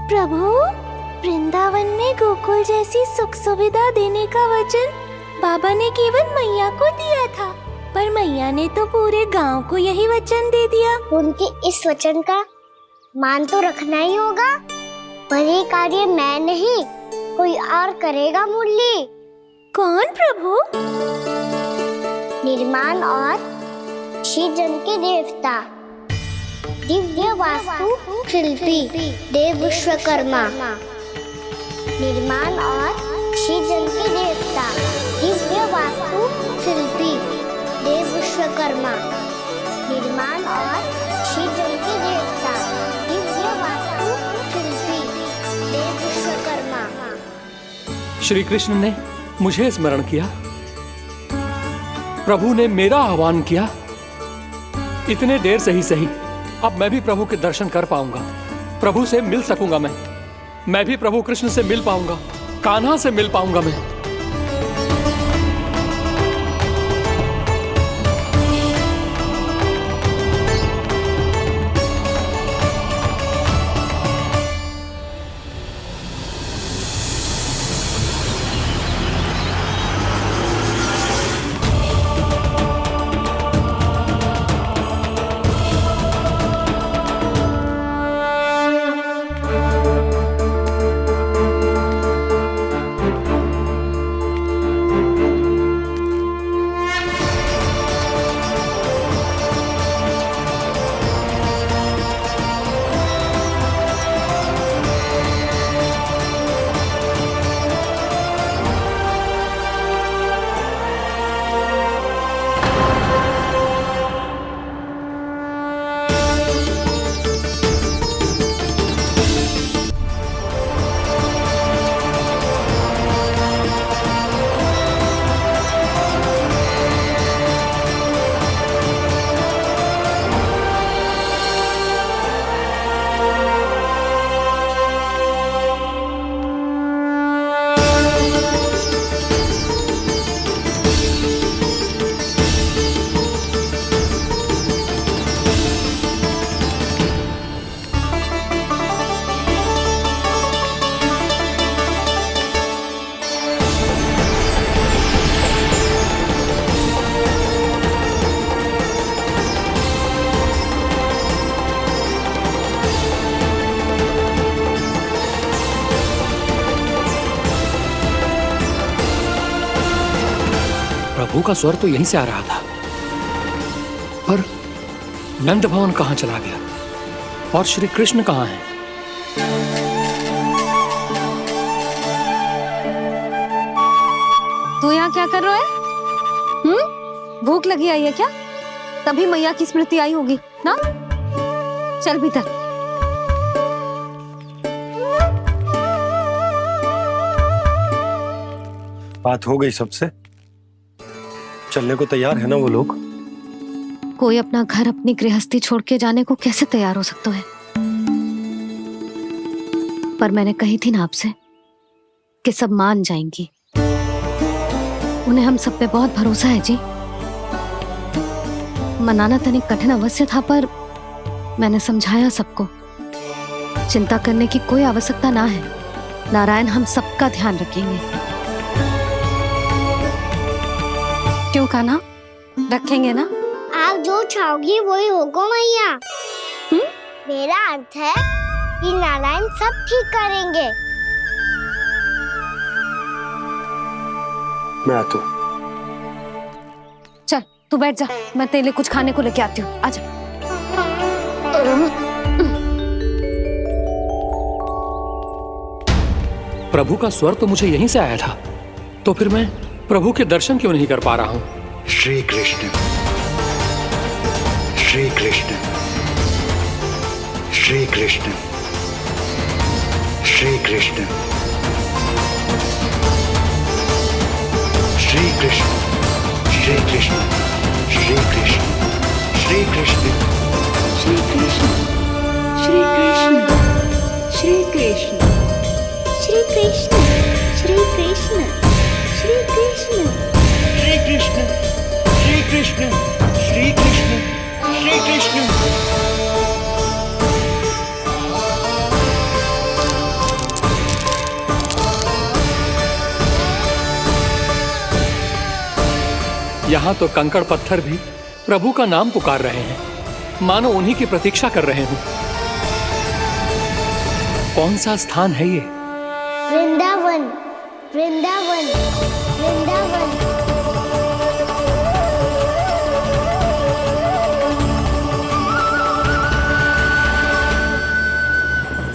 प्रभु, वृंदावन में गोकुल जैसी सुख सुविधा देने का वचन बाबा ने केवल मैया को दिया था, पर मैया ने तो पूरे गांव को यही वचन दे दिया। उनके इस वचन का मान तो रखना ही होगा, पर ये कार्य मैं नहीं कोई और करेगा। मुरली कौन प्रभु? निर्माण और सृजन के देवता, दिव्य वास्तु शिल्पी देव विश्वकर्मा। निर्माण और सृजन के देवता, दिव्य वास्तु शिल्पी देव विश्वकर्मा। निर्माण और सृजन के देवता, दिव्य वास्तु शिल्पी देव विश्वकर्मा। श्री कृष्ण ने मुझे स्मरण किया, प्रभु ने मेरा आह्वान किया। इतने देर से ही सही, अब मैं भी प्रभु के दर्शन कर पाऊंगा, प्रभु से मिल सकूंगा। मैं भी प्रभु कृष्ण से मिल पाऊंगा, कान्हा से मिल पाऊंगा मैं। प्रभु का स्वर तो यहीं से आ रहा था, पर नंद भवन कहां चला गया और श्री कृष्ण कहां हैं? तू यहाँ क्या कर रहा है? भूख लगी आई है क्या? तभी मैया की स्मृति आई होगी ना? चल भीतर। बात हो गई सबसे? चलने को तैयार है ना वो लोग? कोई अपना घर, अपनी गृहस्थी छोड़ के जाने को कैसे तैयार हो सकता है? पर मैंने कही थी ना आपसे कि सब मान जाएंगी। उन्हें हम सब पे बहुत भरोसा है जी। मनाना तनिक कठिन अवश्य था, पर मैंने समझाया सबको। चिंता करने की कोई आवश्यकता ना है, नारायण हम सबका ध्यान रखेंगे। क्यों कान्हा, रखेंगे ना? आप जो चाहोगी वही होगा मैया। मेरा अर्थ है कि नारायण सब ठीक करेंगे। मैं आता हूँ। चल तू बैठ जा, मैं तेरे लिए कुछ खाने को लेके आती हूँ। आजा। प्रभु का स्वर तो मुझे यहीं से आया था, तो फिर मैं प्रभु के दर्शन क्यों नहीं कर पा रहा हूँ? श्री कृष्ण श्री कृष्ण श्री कृष्ण श्री कृष्ण श्री कृष्ण श्री कृष्ण श्री कृष्ण श्री कृष्ण श्री कृष्ण श्री कृष्ण श्री कृष्ण श्री कृष्ण श्री कृष्ण श्री कृष्ण श्री कृष्ण श्री कृष्ण श्री कृष्ण श्री कृष्ण। यहाँ तो कंकड़ पत्थर भी प्रभु का नाम पुकार रहे हैं, मानो उन्हीं की प्रतीक्षा कर रहे हो। कौन सा स्थान है ये? वृंदावन वृंदावन वृंदावन।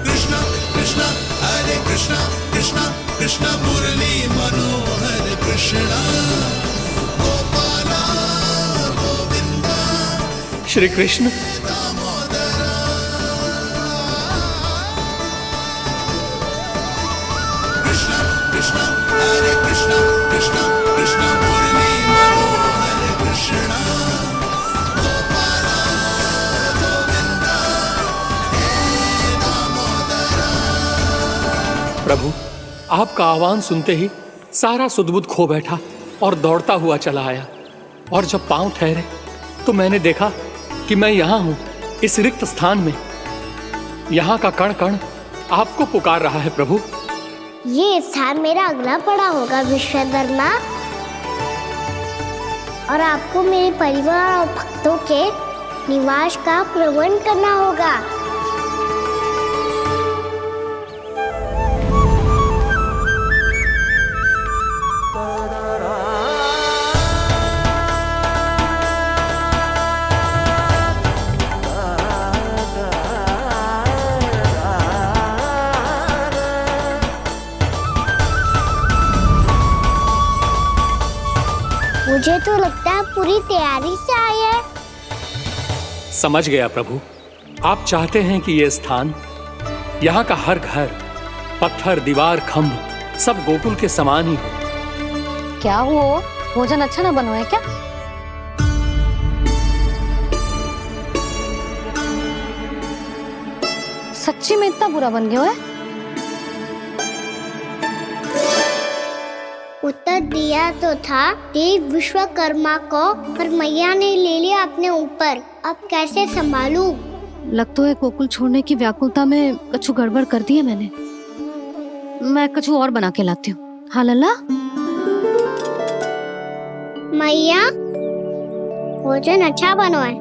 कृष्णा कृष्णा हरे कृष्णा कृष्णा कृष्णा मुरली मनोहर कृष्णा गोपाला गोविंदा श्री कृष्ण। कृष्णा कृष्णा हरे कृष्णा कृष्णा कृष्णा मुरली मनोहर कृष्णा गोपाला गोविंदा हे दामोदरा। प्रभु, आपका आह्वान सुनते ही सारा सुध-बुध खो बैठा और दौड़ता हुआ चला आया। और जब पांव ठहरे तो मैंने देखा कि मैं यहाँ हूँ, इस रिक्त स्थान में। यहाँ का कण कण आपको पुकार रहा है प्रभु। ये स्थान मेरा अगला पड़ा होगा विश्वकर्मा, और आपको मेरे परिवार और भक्तों के निवास का प्रबंध करना होगा। मुझे तो लगता है पूरी तैयारी से आए हैं। समझ गया प्रभु, आप चाहते हैं कि ये स्थान, यहाँ का हर घर, पत्थर, दीवार, खम्भ सब गोकुल के समान ही हो। क्या हुआ? भोजन अच्छा ना बनो है क्या? सच्ची में इतना बुरा बन गया है? उत्तर दिया तो था देव विश्वकर्मा को, पर मैया ने ले लिया अपने ऊपर। अब कैसे संभालूं? लग तो है गोकुल छोड़ने की व्याकुलता में कछु गड़बड़ कर दी है मैंने। मैं कछु और बना के लाती हूँ। हाँ लल्ला? मैया, भोजन अच्छा बनो है,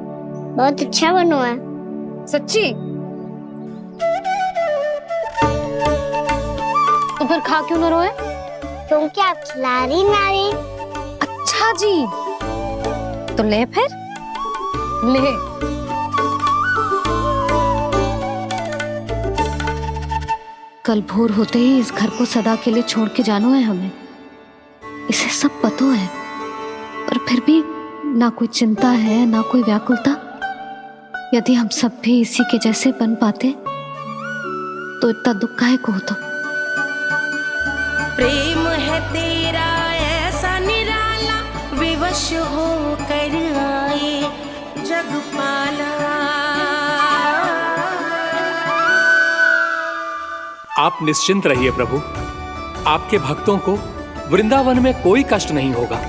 बहुत अच्छा बनो है। सच्ची? तो फिर खा क्यों न रोए? क्योंकि आप खिलाड़ी नारी। अच्छा जी, तो ले फिर ले। कल भोर होते ही इस घर को सदा के लिए छोड़ के जाना है हमें। इसे सब पता है, पर फिर भी ना कोई चिंता है ना कोई व्याकुलता। यदि हम सब भी इसी के जैसे बन पाते तो इतना दुख काहे को होता। प्रेम है तेरा ऐसा निराला, विवश हो कर आए जगपाला। आप निश्चिंत रहिए प्रभु, आपके भक्तों को वृंदावन में कोई कष्ट नहीं होगा।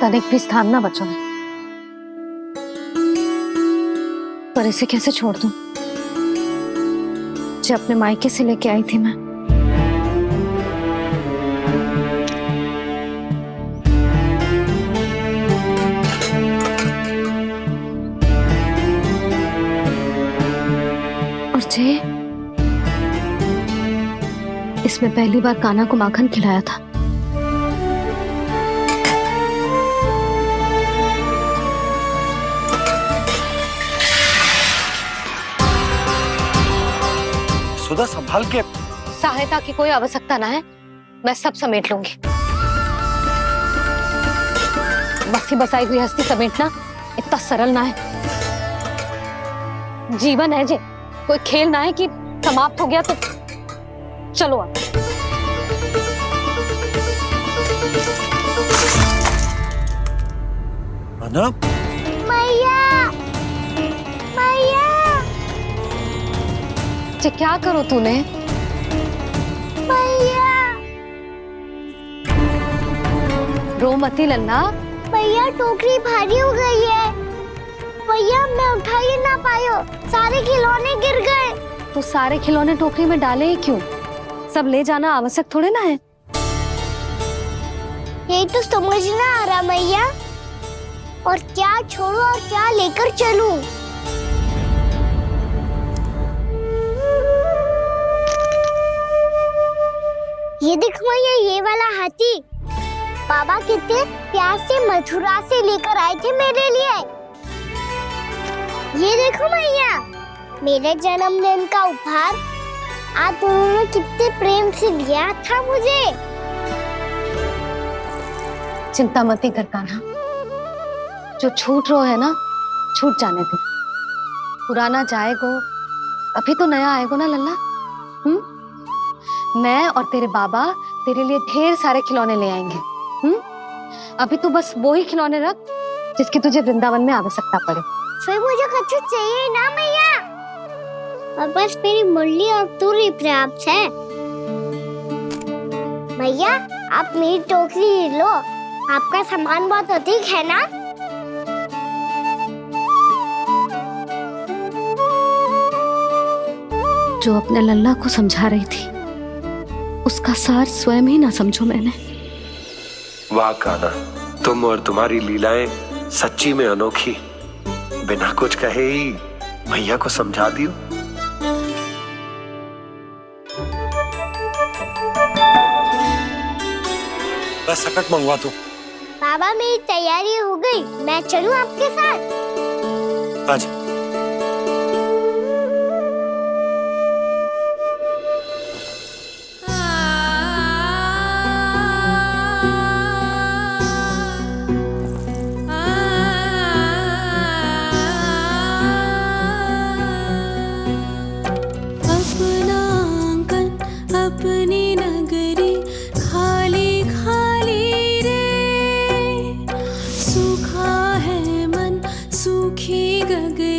तनिक भी स्थान ना बचो, पर इसे कैसे छोड़ दूं? जो अपने मायके से लेके आई थी मैं। और जे इसमें पहली बार कान्हा को माखन खिलाया था। यशोदा संभाल के। सहायता की कोई आवश्यकता ना है, मैं सब समेट लूंगी। बसी बसाई गृहस्थी समेटना इतना सरल ना है। जीवन है जे, कोई खेल ना है कि समाप्त हो गया तो चलो अब। अनब, मैया मैया जे क्या करो तूने? मैया रो मती लल्ला। भैया टोकरी भारी हो गई है। भैया मैं उठा ही ना पायो, सारे खिलौने गिर गए। तो सारे खिलौने टोकरी में डाले ही क्यों? सब ले जाना आवश्यक थोड़े ना है। यही तो समझ ना आ रहा मैया, और क्या छोड़ू और क्या लेकर चलूं? ये देखो मैया, ये वाला हाथी बाबा कितने प्यार से मथुरा से लेकर आए थे मेरे लिए। ये देखो मैया, मेरे जन्मदिन का उपहार आज उन्होंने कितने प्रेम से दिया था मुझे। चिंता मती कर कान्हा, जो छूट रो है ना, छूट जाने दे। पुराना जाएगो, अभी तो नया आएगो ना लल्ला। मैं और तेरे बाबा तेरे लिए ढेर सारे खिलौने ले आएंगे। अभी तू बस वो ही खिलौने रख जिसकी तुझे वृंदावन में आवश्यकता पड़े। फिर मुझे कुछ चाहिए ना मैया, और बस मेरी मुरली और तुरी पर्याप्त है। भैया आप मेरी टोकरी लो, आपका सामान बहुत अधिक है ना। जो अपने लल्ला को समझा रही थी, उसका सार स्वयं ही ना समझो मैंने। वाह कान्हा, तुम और तुम्हारी लीलाएं सच्ची में अनोखी। बिना कुछ कहे ही भैया को समझा दियो। बस सकट मंगवा दो। बाबा मेरी तैयारी हो गई, मैं चलूं आपके साथ? आजा। अपना आंगन अपनी नगरी खाली खाली रे, सूखा है मन सूखी गगरी।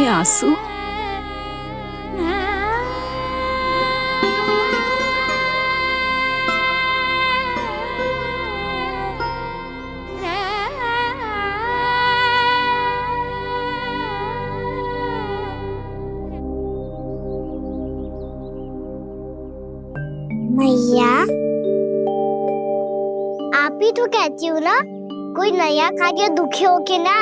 आंसू? मैया, आप ही तो कहती हो ना, कोई नया कार्य दुखी होके ना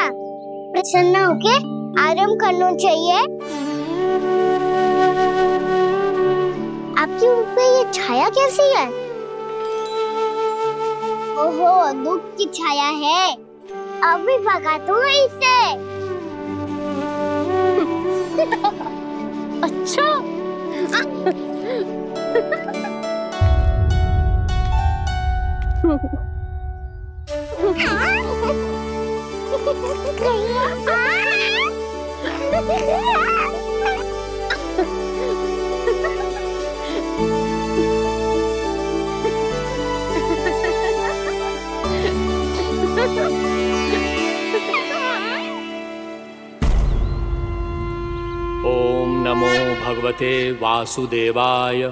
प्रसन्न होके आराम करना चाहिए। आपकी मुख पे ये छाया कैसी है? ओहो, दुख की छाया है। अभी भगा दूं इसे। अच्छा। ओम नमो भगवते वासुदेवाय।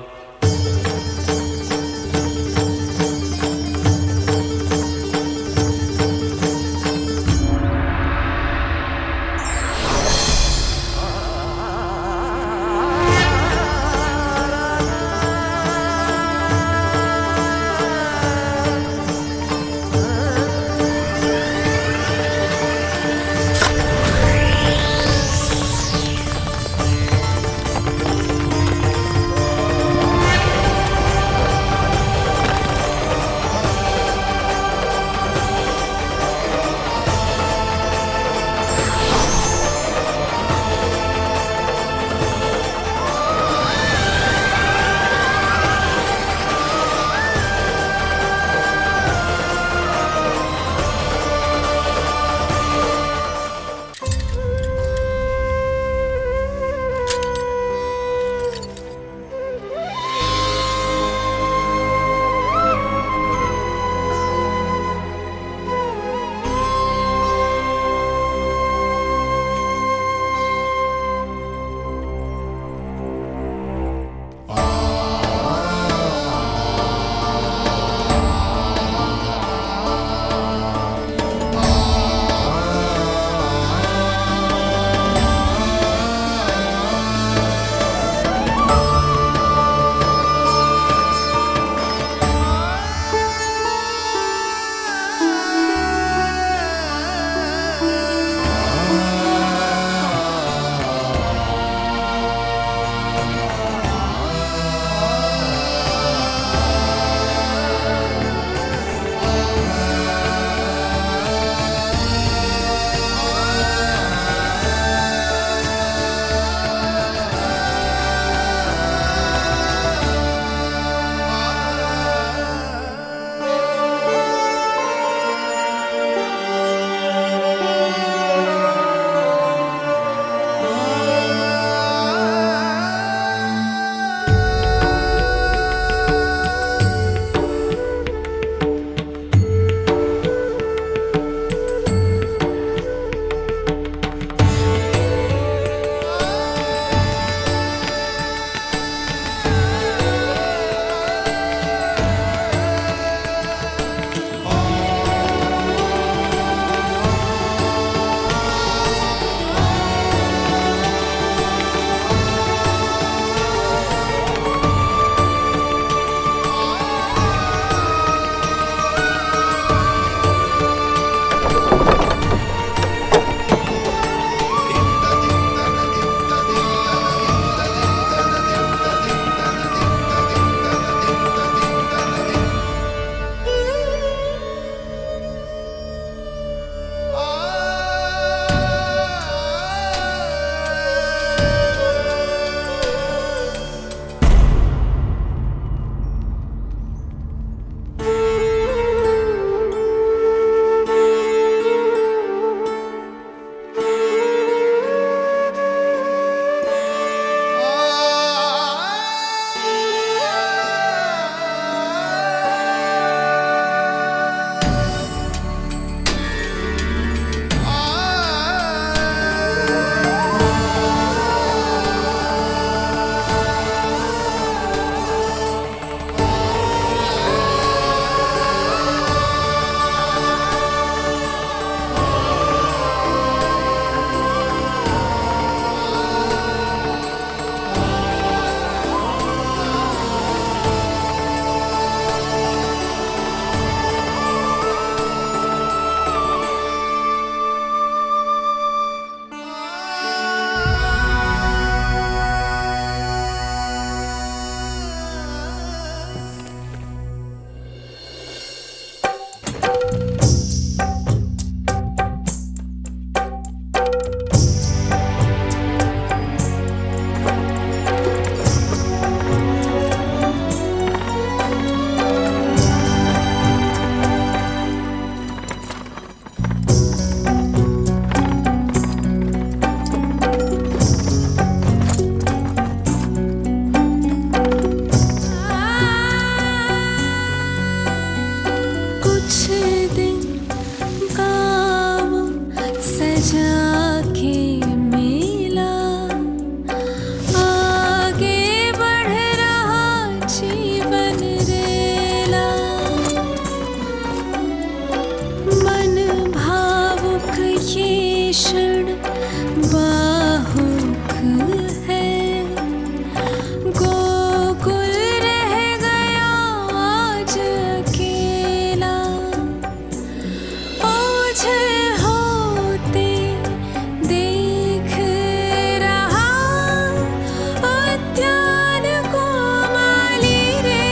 उद्यान कोमली रे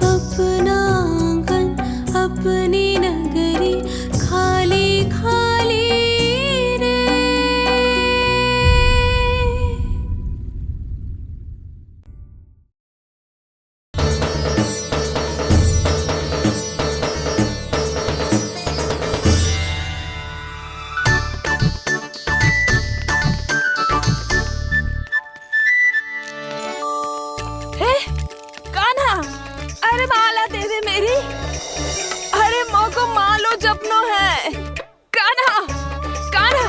अपना आंगन अपनी नगरी खाली खाली रे। हे कान्हा, अरे माला दे दे मेरी। अरे माँ को मालो जपनो है। कान्हा कान्हा,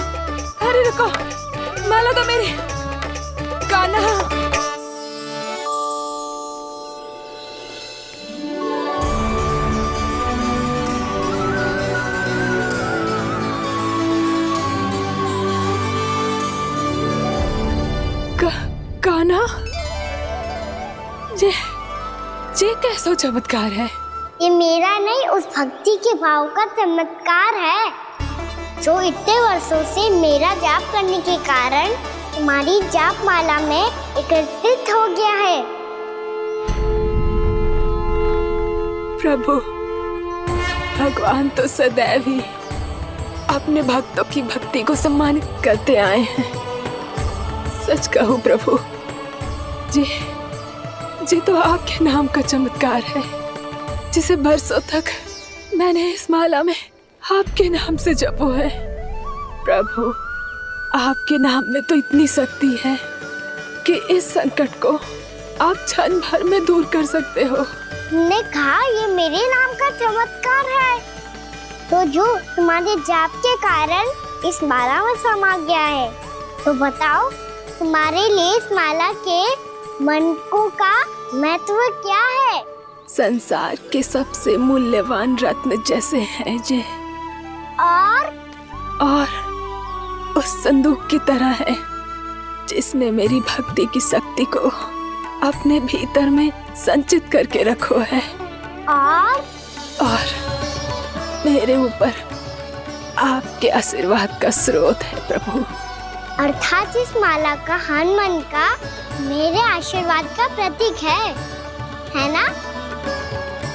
अरे रुको, माला दो मेरी। कान्हा कान्हा, ये कैसा चमत्कार है? ये मेरा नहीं, उस भक्ति के भाव का चमत्कार है जो इतने वर्षों से मेरा जाप करने के कारण तुम्हारी जाप माला में एकत्रित हो गया है। प्रभु, भगवान तो सदैव ही अपने भक्तों की भक्ति को सम्मानित करते आए हैं। सच कहूं प्रभु, जी तो आपके नाम का चमत्कार है, जिसे बरसों तक मैंने इस माला में आपके नाम से जपो है। प्रभु, आपके नाम में तो इतनी शक्ति है कि इस संकट को आप क्षण भर में दूर कर सकते हो। तुमने कहा ये मेरे नाम का चमत्कार है, तो जो तुम्हारे जाप के कारण इस माला में समा गया है, तो बताओ तुम्हारे लिए इस माला के मनकों का महत्व क्या है? संसार के सबसे मूल्यवान रत्न जैसे हैं जे, और उस संदूक की तरह है जिसमें मेरी भक्ति की शक्ति को अपने भीतर में संचित करके रखो है। और मेरे ऊपर आपके आशीर्वाद का स्रोत है प्रभु। अर्थात इस माला का हनुमान का मेरे आशीर्वाद का प्रतीक है ना?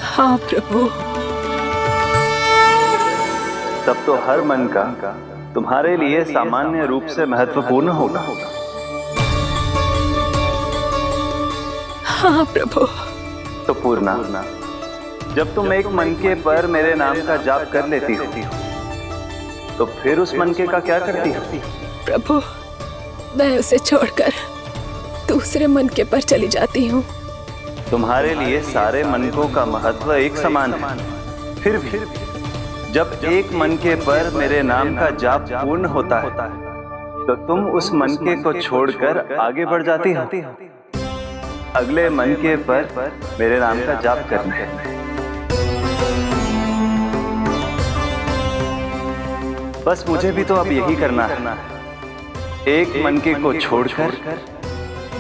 हाँ प्रभु। तब तो हर मन का तुम्हारे लिए सामान्य रूप से महत्वपूर्ण होगा। हाँ प्रभु। तो पूर्णा, जब तुम एक मनके पर मेरे नाम का जाप कर लेती हो, तो फिर उस मनके का क्या करती हो? प्रभु, मैं उसे छोड़कर दूसरे मनके पर चली जाती हूँ। तुम्हारे लिए सारे मनकों का महत्व एक समान है। फिर भी जब एक मनके पर मेरे नाम का जाप पूर्ण होता है, तो तुम उस मनके को छोड़कर आगे बढ़ जाती हो अगले मनके पर मेरे नाम का जाप करने। बस मुझे भी तो अब यही करना है, एक मनके को छोड़कर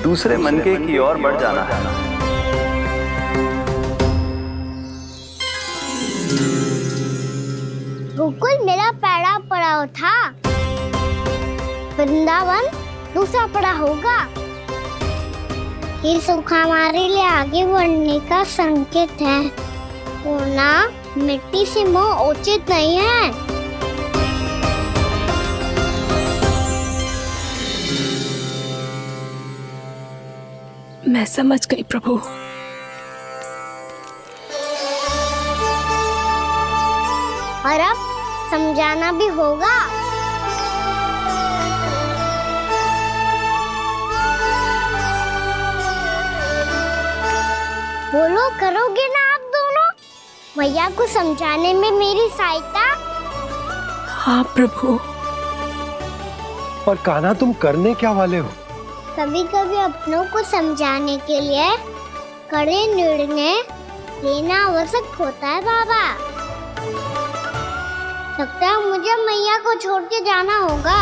दूसरे मनके की ओर बढ़ जाना है। गोकुल मेरा पहला पड़ाव था, वृंदावन दूसरा पड़ा होगा। ये सुख हमारे लिए आगे बढ़ने का संकेत है, वरना मिट्टी से मोह उचित नहीं है। मैं समझ गई प्रभु। और अब समझाना भी होगा। बोलो, करोगे ना आप दोनों? भैया को समझाने में मेरी सहायता? हाँ प्रभु। पर कान्हा, तुम करने क्या वाले हो? कभी कभी अपनों को समझाने के लिए कड़े निर्णय लेना आवश्यक होता है बाबा। लगता है मुझे मैया को छोड़ के जाना होगा।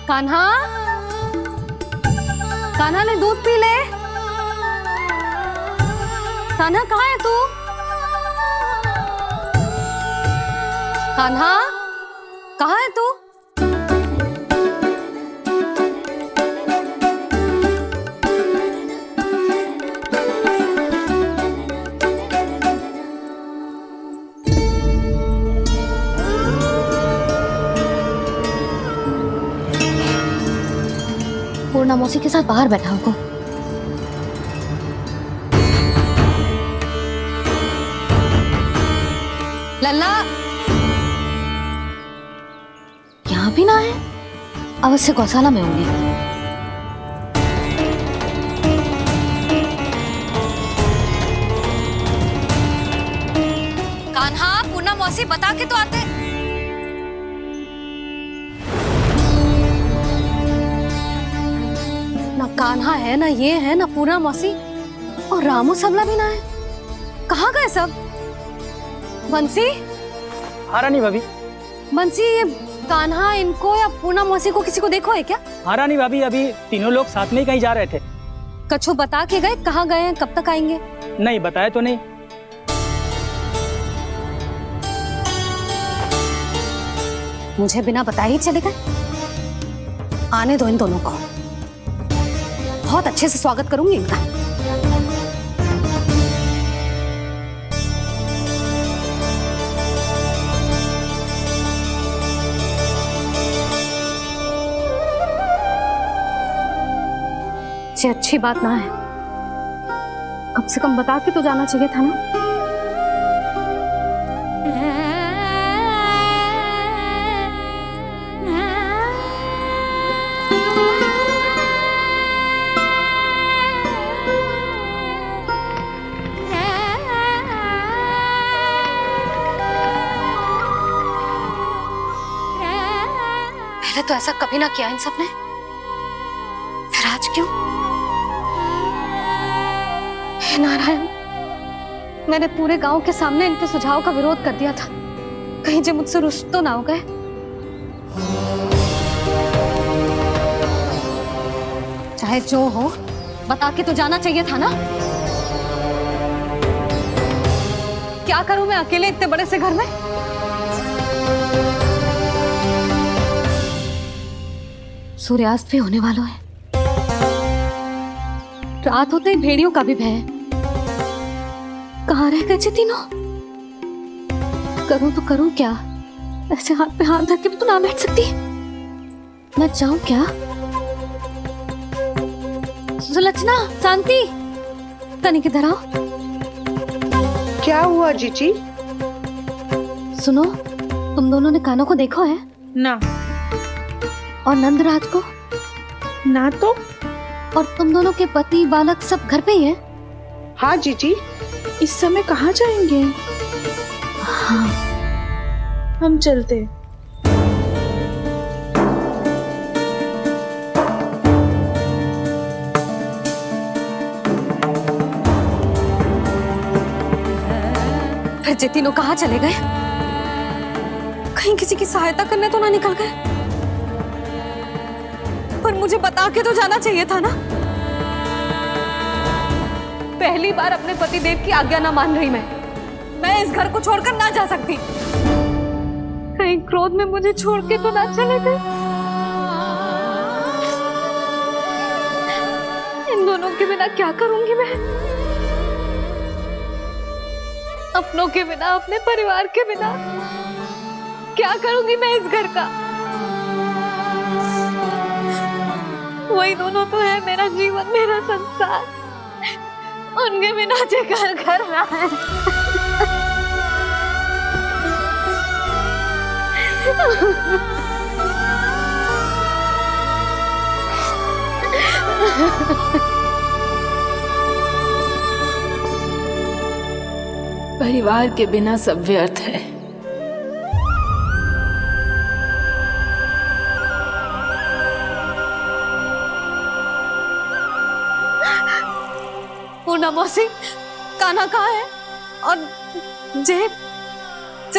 कान्हा, कान्हा कान्हा ने दूध पी ले। कान्हा कहाँ है तू? कान्हा कहाँ है तू? पूर्णा मौसी के साथ बाहर बैठा होगा। लल्ला यहाँ भी ना है, अवश्य गौशाला में होंगे। कान्हा, पूर्णा मौसी बता के तो आते। ना कान्हा है, ना ये है, ना पूर्णा मौसी, और रामू सबला भी ना है। कहाँ गए सब? बंसी? हाँ रानी भाभी। बंसी, ये कान्हा इनको या पूर्णा मौसी को किसी को देखो है क्या? हाँ रानी भाभी, अभी तीनों लोग साथ में ही कहीं जा रहे थे। कछु बता के गए कहाँ गए हैं, कब तक आएंगे? नहीं बताया तो नहीं। मुझे बिना बताए ही चले गए? आने दो इन दोनों को, बहुत अच्छे से स्वागत करूंगी इनका। ये अच्छी बात ना है, कम से कम बता के तो जाना चाहिए था ना। पहले तो ऐसा कभी ना किया इन सब ने, फिर आज क्यों? हे नारायण, मैंने पूरे गांव के सामने इनके सुझाव का विरोध कर दिया था, कहीं जे मुझसे रुष्ट तो ना हो गए। चाहे जो हो, बता के तो जाना चाहिए था ना। क्या करूं मैं अकेले इतने बड़े से घर में? सूर्यास्त भी होने वाला है, रात होते ही भेड़ियों का भी भय है। कहाँ रह गए तीनों? करूं तो करूं क्या? ऐसे हाथ पे हाथ धर के भी तो ना बैठ सकती। मैं जाऊं क्या? सुलक्षणा, शांति, तनिक इधर आओ। क्या हुआ जीजी? सुनो, तुम दोनों ने कान्हा को देखा है? ना। और नंदराज को? ना तो। और तुम दोनों के पति बालक सब घर पे ही है? हाँ जीजी, इस समय कहाँ जाएंगे? हाँ। हम चलते। फिर जे तीनों कहाँ चले गए? कहीं किसी की सहायता करने तो ना निकल गए? पर मुझे बता के तो जाना चाहिए था ना। पहली बार अपने पतिदेव की आज्ञा ना मान रही मैं इस घर को छोड़कर ना जा सकती। कहीं क्रोध में मुझे छोड़ के तो ना चले गए। इन दोनों के बिना क्या करूंगी मैं? अपनों के बिना, अपने परिवार के बिना क्या करूंगी मैं इस घर का? वही दोनों तो है मेरा जीवन, मेरा संसार। उनके बिना जे घर घर रहा है। परिवार के बिना सब व्यर्थ है। पूर्णा मौसी, कान्हा कहाँ है? और जे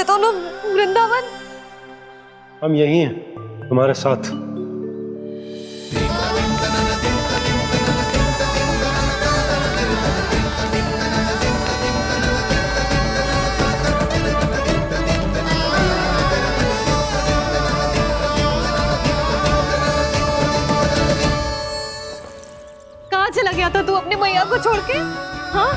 दोनों वृंदावन? हम यही हैं, तुम्हारे साथ। गया था तू अपनी मैया को छोड़ के? हाँ